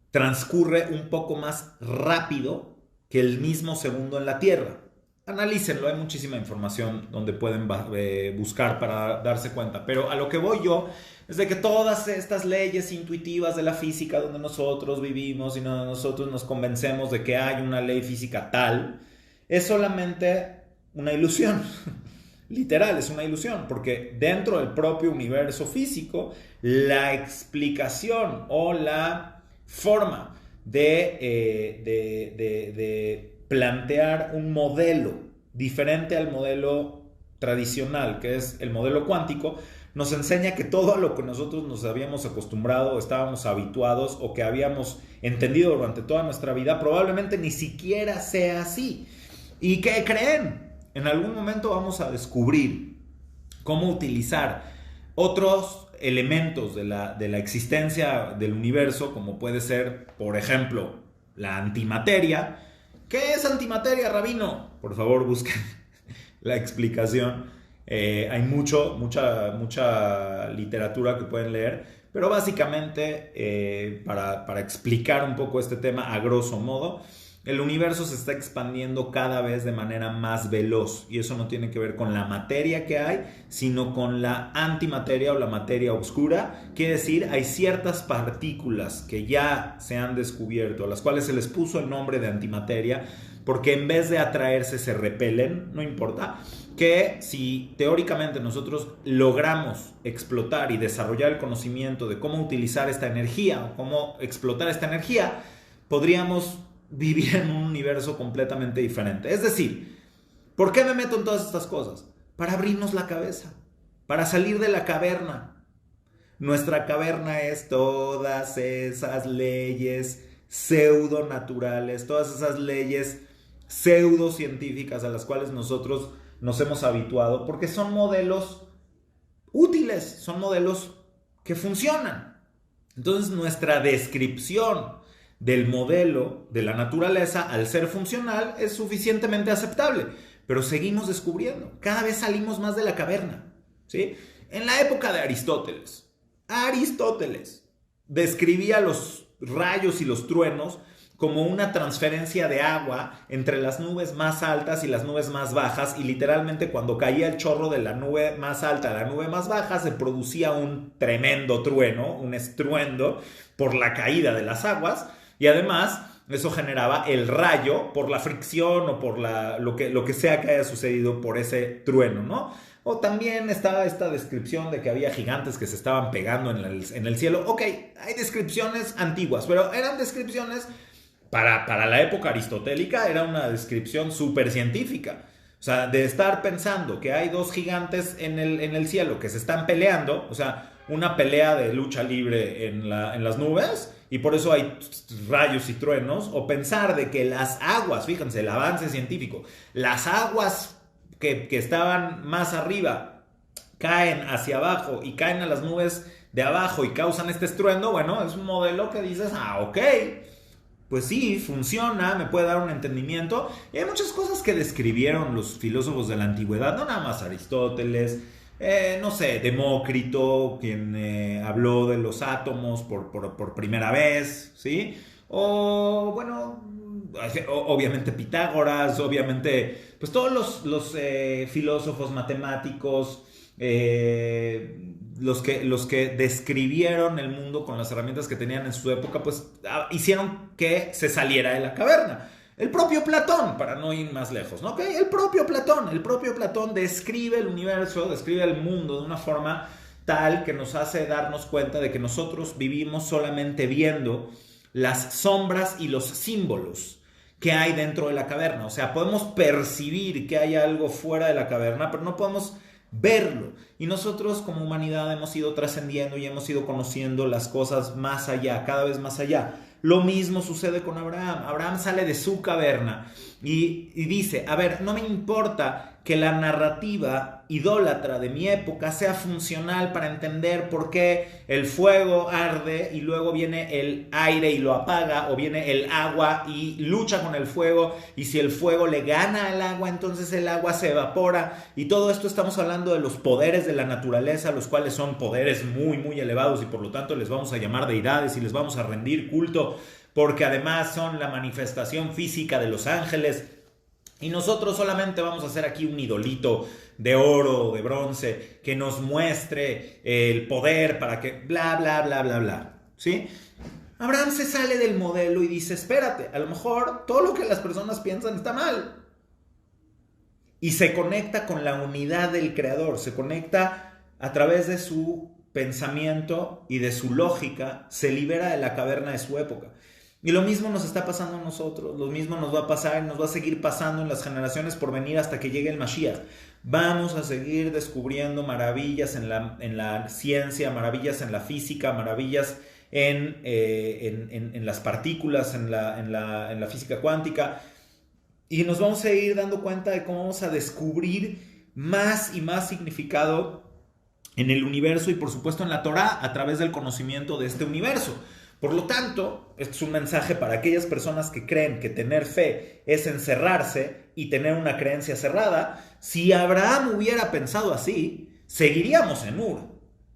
transcurre un poco más rápido que el mismo segundo en la Tierra. Analícenlo, hay muchísima información donde pueden buscar para darse cuenta. Pero a lo que voy yo es de que todas estas leyes intuitivas de la física donde nosotros vivimos y nosotros nos convencemos de que hay una ley física tal, es solamente una ilusión. Literal, es una ilusión, porque dentro del propio universo físico, la explicación o la forma de plantear un modelo diferente al modelo tradicional, que es el modelo cuántico, nos enseña que todo a lo que nosotros nos habíamos acostumbrado, estábamos habituados o que habíamos entendido durante toda nuestra vida, probablemente ni siquiera sea así. ¿Y qué creen? En algún momento vamos a descubrir cómo utilizar otros elementos de la existencia del universo, como puede ser, por ejemplo, la antimateria. ¿Qué es antimateria, Rabino? Por favor, busquen la explicación. Hay mucha literatura que pueden leer, pero básicamente, para explicar un poco este tema a grosso modo, el universo se está expandiendo cada vez de manera más veloz, y eso no tiene que ver con la materia que hay, sino con la antimateria o la materia oscura. Quiere decir, hay ciertas partículas que ya se han descubierto, a las cuales se les puso el nombre de antimateria, porque en vez de atraerse se repelen, no importa, que si teóricamente nosotros logramos explotar y desarrollar el conocimiento de cómo utilizar esta energía o cómo explotar esta energía, podríamos vivir en un universo completamente diferente. Es decir, ¿por qué me meto en todas estas cosas? Para abrirnos la cabeza, para salir de la caverna. Nuestra caverna es todas esas leyes pseudonaturales, todas esas leyes pseudocientíficas a las cuales nosotros nos hemos habituado, porque son modelos útiles, son modelos que funcionan. Entonces, nuestra descripción del modelo de la naturaleza, al ser funcional, es suficientemente aceptable, pero seguimos descubriendo, cada vez salimos más de la caverna, ¿sí? En la época de Aristóteles describía los rayos y los truenos como una transferencia de agua entre las nubes más altas y las nubes más bajas, y literalmente cuando caía el chorro de la nube más alta a la nube más baja se producía un tremendo trueno, un estruendo por la caída de las aguas, y además eso generaba el rayo por la fricción o por lo que sea que haya sucedido por ese trueno, ¿no? O también estaba esta descripción de que había gigantes que se estaban pegando en el cielo. Ok, hay descripciones antiguas, pero eran descripciones para la época aristotélica, era una descripción súper científica. O sea, de estar pensando que hay dos gigantes en el cielo que se están peleando, o sea, una pelea de lucha libre en las nubes, y por eso hay rayos y truenos, o pensar de que las aguas, fíjense, el avance científico, las aguas que estaban más arriba caen hacia abajo y caen a las nubes de abajo y causan este estruendo. Bueno, es un modelo que dices, ok, pues sí, funciona, me puede dar un entendimiento. Y hay muchas cosas que describieron los filósofos de la antigüedad, no nada más Aristóteles, no sé, Demócrito, quien habló de los átomos por primera vez, ¿sí? O, bueno, obviamente Pitágoras, obviamente, pues todos los filósofos matemáticos, los que describieron el mundo con las herramientas que tenían en su época, pues hicieron que se saliera de la caverna. El propio Platón, para no ir más lejos, ¿no? ¿Okay? El propio Platón describe el universo, describe el mundo de una forma tal que nos hace darnos cuenta de que nosotros vivimos solamente viendo las sombras y los símbolos que hay dentro de la caverna. O sea, podemos percibir que hay algo fuera de la caverna, pero no podemos verlo. Y nosotros como humanidad hemos ido trascendiendo y hemos ido conociendo las cosas más allá, cada vez más allá. Lo mismo sucede con Abraham. Abraham sale de su caverna y dice, a ver, no me importa que la narrativa idólatra de mi época sea funcional para entender por qué el fuego arde y luego viene el aire y lo apaga, o viene el agua y lucha con el fuego, y si el fuego le gana al agua, entonces el agua se evapora. Y todo esto estamos hablando de los poderes de la naturaleza, los cuales son poderes muy, muy elevados, y por lo tanto les vamos a llamar deidades y les vamos a rendir culto, porque además son la manifestación física de los ángeles. Y nosotros solamente vamos a hacer aquí un idolito de oro o de bronce que nos muestre el poder para que bla, bla, bla, bla, bla, ¿sí? Abraham se sale del modelo y dice, espérate, a lo mejor todo lo que las personas piensan está mal. Y se conecta con la unidad del creador, se conecta a través de su pensamiento y de su lógica, se libera de la caverna de su época. Y lo mismo nos está pasando a nosotros, lo mismo nos va a pasar y nos va a seguir pasando en las generaciones por venir hasta que llegue el Mashiach. Vamos a seguir descubriendo maravillas en la ciencia, maravillas en la física, maravillas en las partículas, en la física cuántica. Y nos vamos a ir dando cuenta de cómo vamos a descubrir más y más significado en el universo y por supuesto en la Torá a través del conocimiento de este universo. Por lo tanto, este es un mensaje para aquellas personas que creen que tener fe es encerrarse y tener una creencia cerrada. Si Abraham hubiera pensado así, seguiríamos en Ur.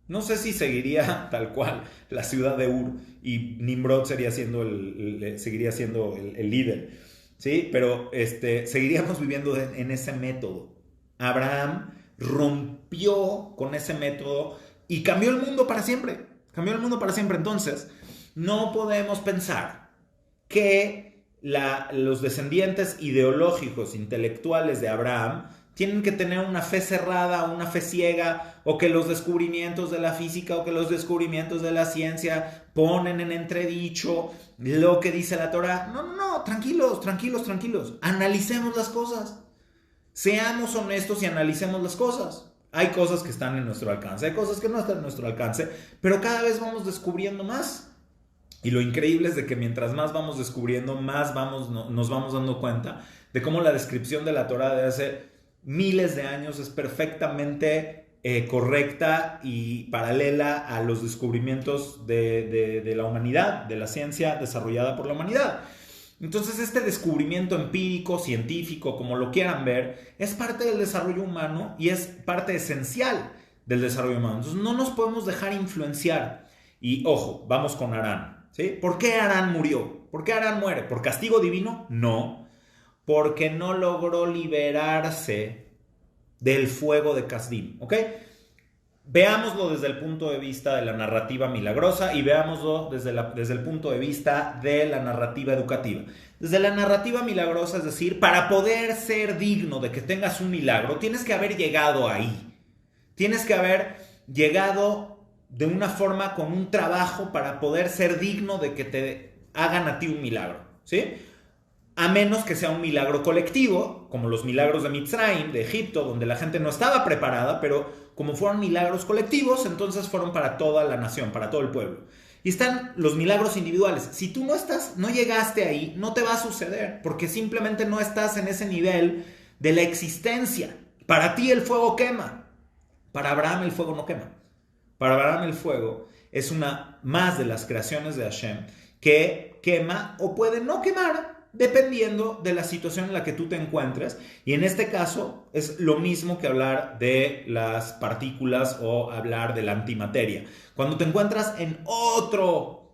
No sé si seguiría tal cual la ciudad de Ur y Nimrod seguiría siendo el líder, ¿sí? Pero seguiríamos viviendo en ese método. Abraham rompió con ese método y cambió el mundo para siempre. Cambió el mundo para siempre. Entonces, no podemos pensar que los descendientes ideológicos, intelectuales de Abraham tienen que tener una fe cerrada, una fe ciega, o que los descubrimientos de la física o que los descubrimientos de la ciencia ponen en entredicho lo que dice la Torá. No, tranquilos. Analicemos las cosas. Seamos honestos y analicemos las cosas. Hay cosas que están en nuestro alcance, hay cosas que no están en nuestro alcance, pero cada vez vamos descubriendo más. Y lo increíble es de que mientras más vamos descubriendo, más nos vamos dando cuenta de cómo la descripción de la Torá de hace miles de años es perfectamente correcta y paralela a los descubrimientos de la humanidad, de la ciencia desarrollada por la humanidad. Entonces este descubrimiento empírico, científico, como lo quieran ver, es parte del desarrollo humano y es parte esencial del desarrollo humano. Entonces no nos podemos dejar influenciar. Y ojo, vamos con Harán, ¿sí? ¿Por qué Harán murió? ¿Por qué Harán muere? ¿Por castigo divino? No. Porque no logró liberarse del fuego de Kasdim, ¿ok? Veámoslo desde el punto de vista de la narrativa milagrosa y veámoslo desde el punto de vista de la narrativa educativa. Desde la narrativa milagrosa, es decir, para poder ser digno de que tengas un milagro, tienes que haber llegado ahí. Tienes que haber llegado de una forma con un trabajo para poder ser digno de que te hagan a ti un milagro, ¿sí? A menos que sea un milagro colectivo, como los milagros de Mitzrayim, de Egipto, donde la gente no estaba preparada, pero como fueron milagros colectivos, entonces fueron para toda la nación, para todo el pueblo. Y están los milagros individuales. Si tú no llegaste ahí, no te va a suceder, porque simplemente no estás en ese nivel de la existencia. Para ti el fuego quema. Para Abraham el fuego no quema. Para Abraham el fuego es una más de las creaciones de Hashem que quema o puede no quemar, dependiendo de la situación en la que tú te encuentres. Y en este caso es lo mismo que hablar de las partículas o hablar de la antimateria. Cuando te encuentras en otro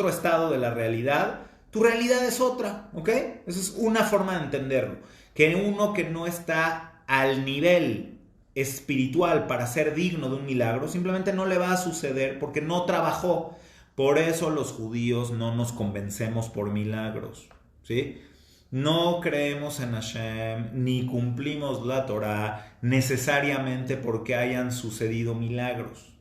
estado de la realidad, tu realidad es otra, ¿ok? Esa es una forma de entenderlo. Que uno que no está al nivel espiritual para ser digno de un milagro, simplemente no le va a suceder porque no trabajó. Por eso los judíos no nos convencemos por milagros, ¿sí? No creemos en Hashem ni cumplimos la Torá necesariamente porque hayan sucedido milagros.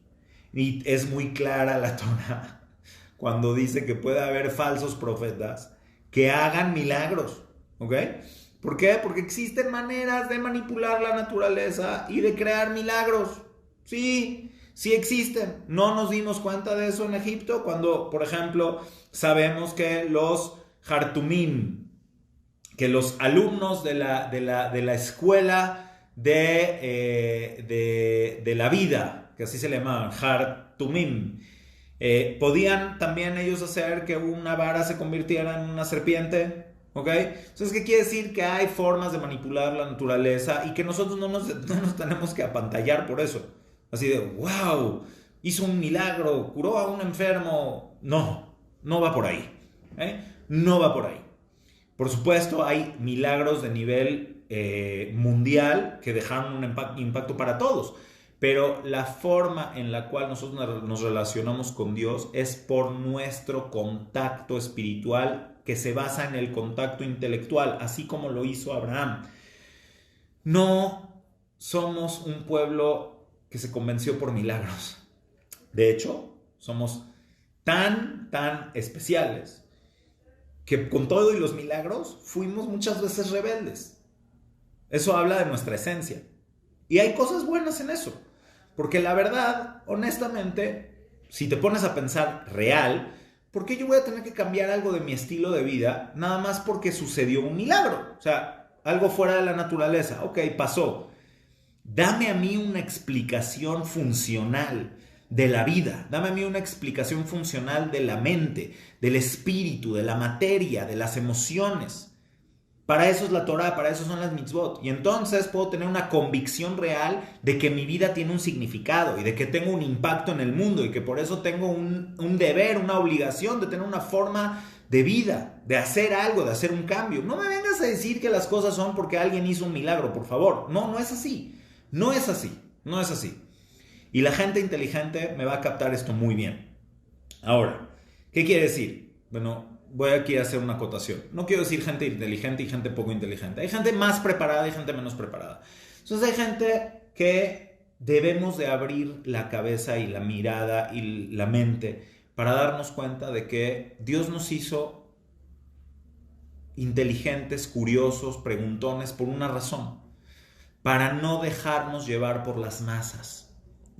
Y es muy clara la Torá cuando dice que puede haber falsos profetas que hagan milagros, ¿ok? ¿Por qué? Porque existen maneras de manipular la naturaleza y de crear milagros. Sí existen. No nos dimos cuenta de eso en Egipto cuando, por ejemplo, sabemos que los Hartumim, que los alumnos de la escuela de la vida, que así se le llamaban, Hartumim, podían también ellos hacer que una vara se convirtiera en una serpiente, ¿ok? Entonces, ¿qué quiere decir? Que hay formas de manipular la naturaleza y que nosotros no nos tenemos que apantallar por eso. Así de, wow, hizo un milagro, curó a un enfermo. No va por ahí, no va por ahí. Por supuesto, hay milagros de nivel mundial que dejaron un impacto para todos. Pero la forma en la cual nosotros nos relacionamos con Dios es por nuestro contacto espiritual que se basa en el contacto intelectual, así como lo hizo Abraham. No somos un pueblo que se convenció por milagros. De hecho, somos tan especiales que con todo y los milagros fuimos muchas veces rebeldes. Eso habla de nuestra esencia. Y hay cosas buenas en eso. Porque la verdad, honestamente, si te pones a pensar real, ¿por qué yo voy a tener que cambiar algo de mi estilo de vida nada más porque sucedió un milagro? O sea, algo fuera de la naturaleza. Ok, pasó. Dame a mí una explicación funcional de la vida. Dame a mí una explicación funcional de la mente, del espíritu, de la materia, de las emociones. Para eso es la Torah, para eso son las mitzvot. Y entonces puedo tener una convicción real de que mi vida tiene un significado y de que tengo un impacto en el mundo y que por eso tengo un deber, una obligación de tener una forma de vida, de hacer algo, de hacer un cambio. No me vengas a decir que las cosas son porque alguien hizo un milagro, por favor. No, no es así. No es así. No es así. Y la gente inteligente me va a captar esto muy bien. Ahora, ¿qué quiere decir? Bueno, voy aquí a hacer una acotación. No quiero decir gente inteligente y gente poco inteligente. Hay gente más preparada y gente menos preparada. Entonces hay gente que debemos de abrir la cabeza y la mirada y la mente para darnos cuenta de que Dios nos hizo inteligentes, curiosos, preguntones por una razón. Para no dejarnos llevar por las masas.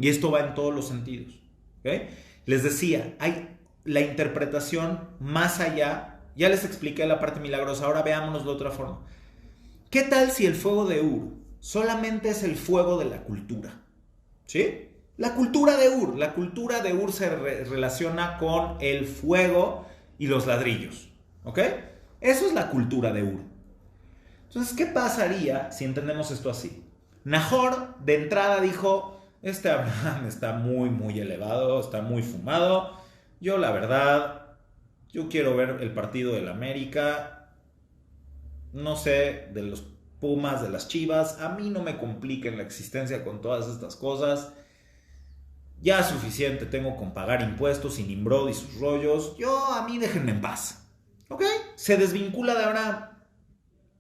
Y esto va en todos los sentidos. ¿Okay? Les decía, hay la interpretación más allá. Ya les expliqué la parte milagrosa, ahora veámonos de otra forma. ¿Qué tal si el fuego de Ur solamente es el fuego de la cultura? ¿Sí? La cultura de Ur. La cultura de Ur se relaciona con el fuego y los ladrillos. ¿Ok? Eso es la cultura de Ur. Entonces, ¿qué pasaría si entendemos esto así? Nahor de entrada dijo, este Abraham está muy, muy elevado, está muy fumado. Yo, la verdad, yo quiero ver el partido del América. No sé, de los Pumas, de las Chivas. A mí no me compliquen la existencia con todas estas cosas. Ya es suficiente tengo con pagar impuestos sin Nimrod y sus rollos. A mí déjenme en paz. ¿Ok? Se desvincula de Abraham.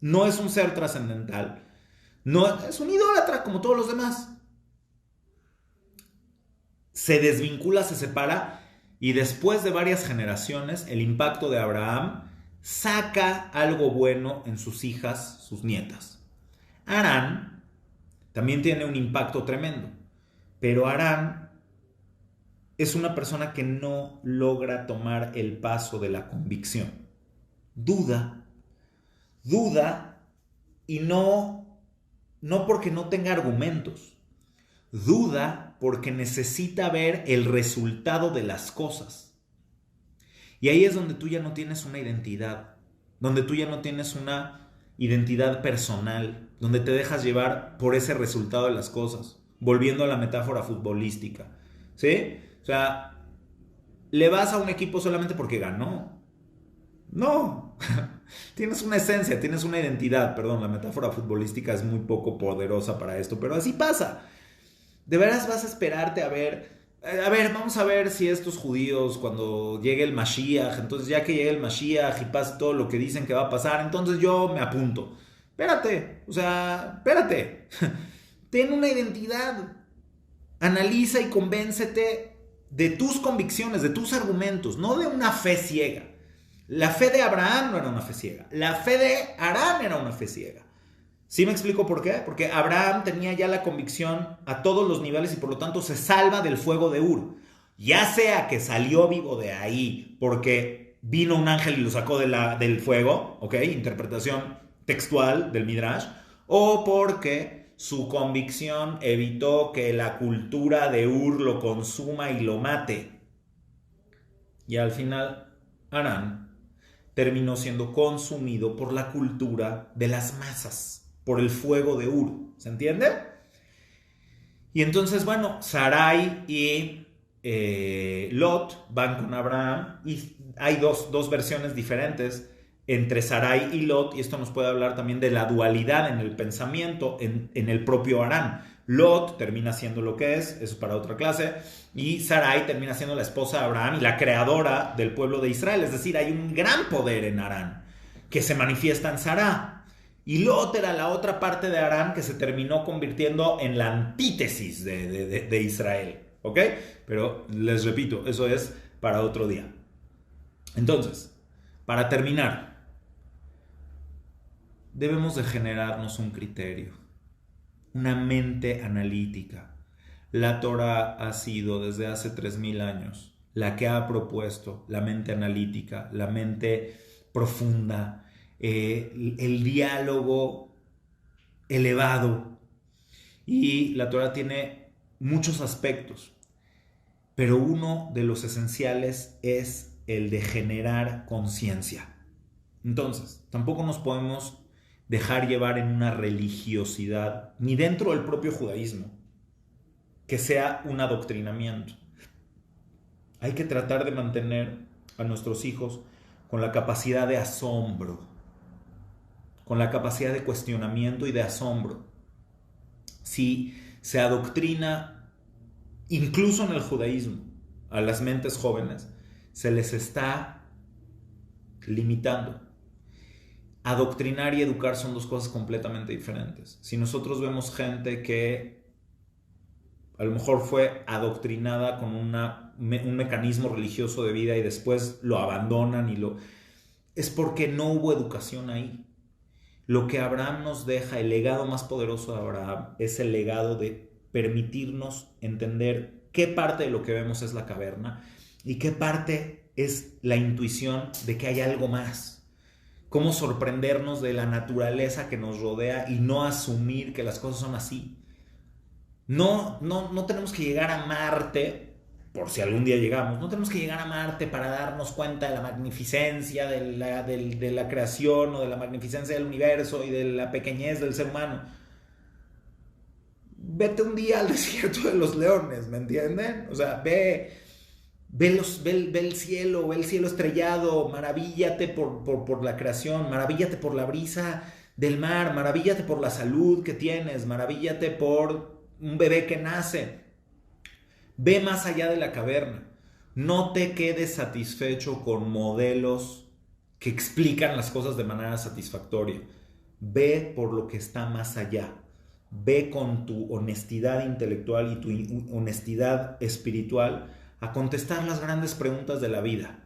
No es un ser trascendental. No, es un idólatra como todos los demás. Se desvincula, se separa y después de varias generaciones el impacto de Abraham saca algo bueno en sus hijas, sus nietas. Harán también tiene un impacto tremendo, pero Harán es una persona que no logra tomar el paso de la convicción. Duda y no porque no tenga argumentos. Duda porque necesita ver el resultado de las cosas. Y ahí es donde tú ya no tienes una identidad, donde tú ya no tienes una identidad personal, donde te dejas llevar por ese resultado de las cosas. Volviendo a la metáfora futbolística, ¿sí? O sea, ¿le vas a un equipo solamente porque ganó? No. Tienes una esencia, tienes una identidad. Perdón, la metáfora futbolística es muy poco poderosa para esto, pero así pasa. ¿De veras vas a esperarte a ver, vamos a ver si estos judíos cuando llegue el Mashiach, entonces ya que llegue el Mashiach y pase todo lo que dicen que va a pasar, entonces yo me apunto? Espérate, espérate. Ten una identidad. Analiza y convéncete de tus convicciones, de tus argumentos, no de una fe ciega. La fe de Abraham no era una fe ciega. La fe de Harán era una fe ciega. ¿Sí me explico por qué? Porque Abraham tenía ya la convicción a todos los niveles y por lo tanto se salva del fuego de Ur. Ya sea que salió vivo de ahí porque vino un ángel y lo sacó del fuego, ¿ok? Interpretación textual del Midrash. O porque su convicción evitó que la cultura de Ur lo consuma y lo mate. Y al final, Harán terminó siendo consumido por la cultura de las masas, por el fuego de Ur. ¿Se entiende? Y entonces, bueno, Sarai y Lot van con Abraham y hay dos versiones diferentes entre Sarai y Lot, y esto nos puede hablar también de la dualidad en el pensamiento en el propio Harán. Lot termina siendo lo que es, eso es para otra clase, y Sarai termina siendo la esposa de Abraham y la creadora del pueblo de Israel. Es decir, hay un gran poder en Harán que se manifiesta en Sará. Y Lot era la otra parte de Harán que se terminó convirtiendo en la antítesis de Israel. ¿Ok? Pero les repito, eso es para otro día. Entonces, para terminar, debemos de generarnos un criterio, una mente analítica. La Torah ha sido desde hace 3000 años la que ha propuesto la mente analítica, la mente profunda, el diálogo elevado. Y la Torah tiene muchos aspectos, pero uno de los esenciales es el de generar conciencia. Entonces, tampoco nos podemos dejar llevar en una religiosidad, ni dentro del propio judaísmo, que sea un adoctrinamiento. Hay que tratar de mantener a nuestros hijos con la capacidad de asombro, con la capacidad de cuestionamiento y de asombro. Si se adoctrina, incluso en el judaísmo, a las mentes jóvenes, se les está limitando. Adoctrinar y educar son dos cosas completamente diferentes. Si nosotros vemos gente que a lo mejor fue adoctrinada con un mecanismo religioso de vida y después lo abandonan es porque no hubo educación ahí. Lo que Abraham nos deja, el legado más poderoso de Abraham, es el legado de permitirnos entender qué parte de lo que vemos es la caverna y qué parte es la intuición de que hay algo más. Cómo sorprendernos de la naturaleza que nos rodea y no asumir que las cosas son así. No tenemos que llegar a Marte, por si algún día llegamos, no tenemos que llegar a Marte para darnos cuenta de la magnificencia de la creación o de la magnificencia del universo y de la pequeñez del ser humano. Vete un día al desierto de los leones, ¿me entienden? O sea, ve el cielo estrellado, maravíllate por la creación, maravíllate por la brisa del mar, maravíllate por la salud que tienes, maravíllate por un bebé que nace. Ve más allá de la caverna. No te quedes satisfecho con modelos que explican las cosas de manera satisfactoria. Ve por lo que está más allá. Ve con tu honestidad intelectual y tu honestidad espiritual a contestar las grandes preguntas de la vida.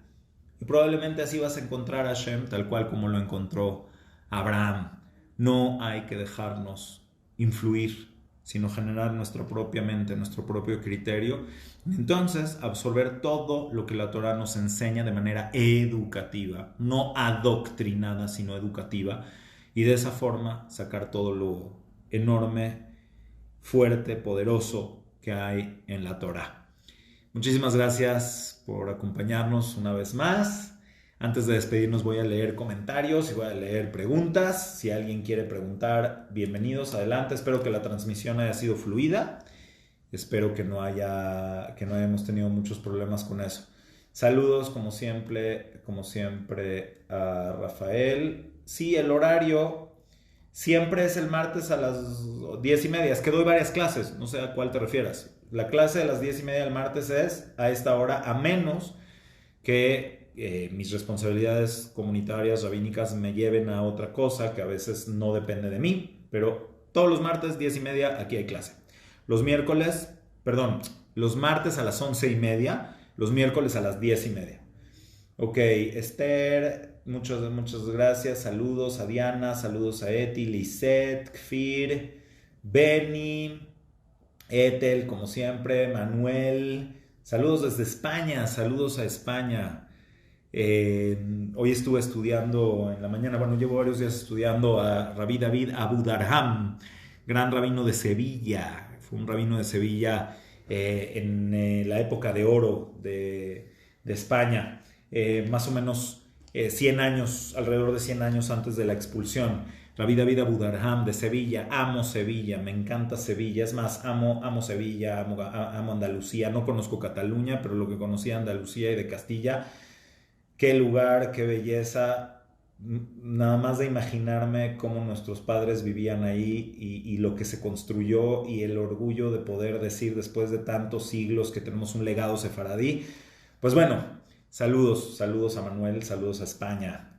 Y probablemente así vas a encontrar a Hashem tal cual como lo encontró Abraham. No hay que dejarnos influir, sino generar nuestra propia mente, nuestro propio criterio. Entonces, absorber todo lo que la Torah nos enseña de manera educativa, no adoctrinada, sino educativa, y de esa forma sacar todo lo enorme, fuerte, poderoso que hay en la Torah. Muchísimas gracias por acompañarnos una vez más. Antes de despedirnos voy a leer comentarios y voy a leer preguntas. Si alguien quiere preguntar, bienvenidos, adelante. Espero que la transmisión haya sido fluida. Espero que no hayamos tenido muchos problemas con eso. Saludos como siempre a Rafael. Sí, el horario siempre es el martes a las 10:30. Es que doy varias clases, no sé a cuál te refieras. La clase de las 10:30 del martes es a esta hora, a menos que mis responsabilidades comunitarias, rabínicas me lleven a otra cosa que a veces no depende de mí, pero todos los martes 10:30 aquí hay clase. Los martes a las 11:30, los miércoles a las 10:30. Ok, Esther, muchas gracias, saludos a Diana, saludos a Eti, Lisette, Kfir, Benny, Ethel, como siempre, Manuel, saludos desde España, saludos a España. Hoy estuve estudiando en la mañana, llevo varios días estudiando a Rabí David Abu Darham, gran rabino de Sevilla. Fue un rabino de Sevilla en la época de oro de España, más o menos 100 años, alrededor de 100 años antes de la expulsión. Rabí David Abu Darham de Sevilla. Amo Sevilla, me encanta Sevilla. Es más, amo Sevilla, amo Andalucía. No conozco Cataluña, pero lo que conocí de Andalucía y de Castilla, qué lugar, qué belleza. Nada más de imaginarme cómo nuestros padres vivían ahí y lo que se construyó y el orgullo de poder decir después de tantos siglos que tenemos un legado sefaradí. Pues bueno, saludos a Manuel, saludos a España.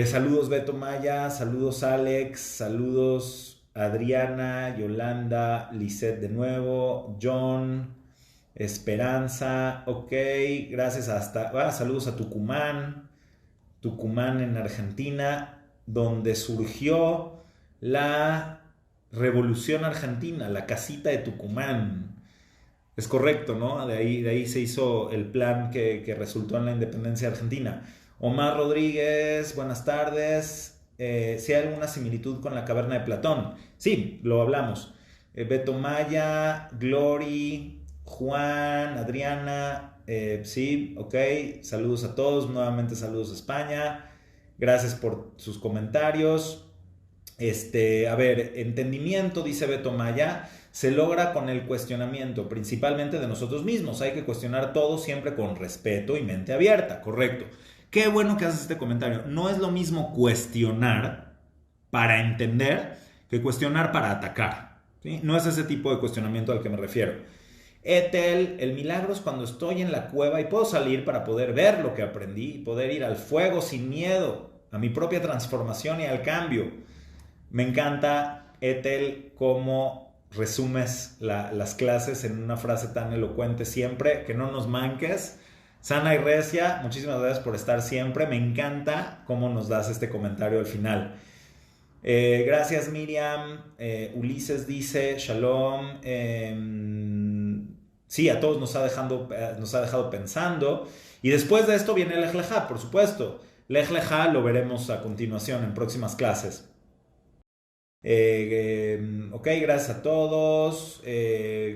Saludos Beto Maya, saludos Alex, saludos Adriana, Yolanda, Lisette de nuevo, John, Esperanza, ok, gracias saludos a Tucumán en Argentina, donde surgió la Revolución Argentina, la casita de Tucumán. Es correcto, ¿no? De ahí se hizo el plan que resultó en la independencia argentina. Omar Rodríguez, buenas tardes. Si hay alguna similitud con la caverna de Platón. Sí, lo hablamos. Beto Maya, Glory, Juan, Adriana. Sí, ok. Saludos a todos. Nuevamente saludos a España. Gracias por sus comentarios. A ver, entendimiento, dice Beto Maya, se logra con el cuestionamiento, principalmente de nosotros mismos. Hay que cuestionar todo siempre con respeto y mente abierta, correcto. Qué bueno que haces este comentario. No es lo mismo cuestionar para entender que cuestionar para atacar, ¿sí? No es ese tipo de cuestionamiento al que me refiero. Etel, el milagro es cuando estoy en la cueva y puedo salir para poder ver lo que aprendí y poder ir al fuego sin miedo, a mi propia transformación y al cambio. Me encanta, Ethel, cómo resumes las clases en una frase tan elocuente siempre, que no nos manques. Sana y recia, muchísimas gracias por estar siempre. Me encanta cómo nos das este comentario al final. Gracias, Miriam. Ulises dice, Shalom. Sí, a todos nos ha dejado pensando. Y después de esto viene el Lej Lejá, por supuesto. Lej Lejá lo veremos a continuación en próximas clases. Ok, gracias a todos.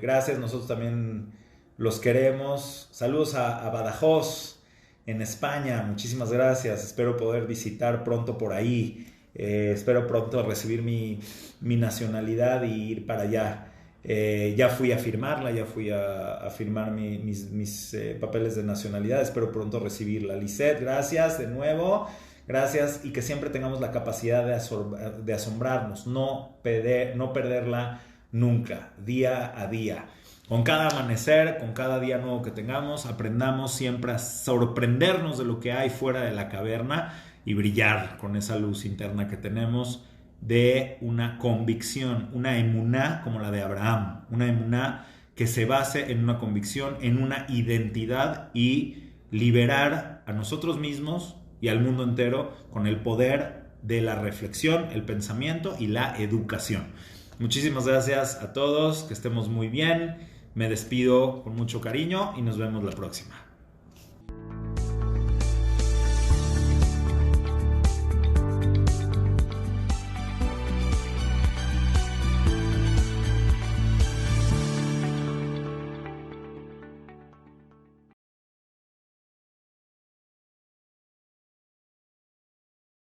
Gracias, nosotros también los queremos. Saludos a Badajoz, en España. Muchísimas gracias. Espero poder visitar pronto por ahí. Espero pronto recibir mi nacionalidad y ir para allá. Ya fui a firmarla, ya fui a firmar mis papeles de nacionalidad. Espero pronto recibirla. Lisette, gracias de nuevo. Gracias, y que siempre tengamos la capacidad de asombrarnos, no perderla nunca, día a día. Con cada amanecer, con cada día nuevo que tengamos, aprendamos siempre a sorprendernos de lo que hay fuera de la caverna y brillar con esa luz interna que tenemos de una convicción, una emuná como la de Abraham, una emuná que se base en una convicción, en una identidad y liberar a nosotros mismos y al mundo entero con el poder de la reflexión, el pensamiento y la educación. Muchísimas gracias a todos, que estemos muy bien. Me despido con mucho cariño y nos vemos la próxima.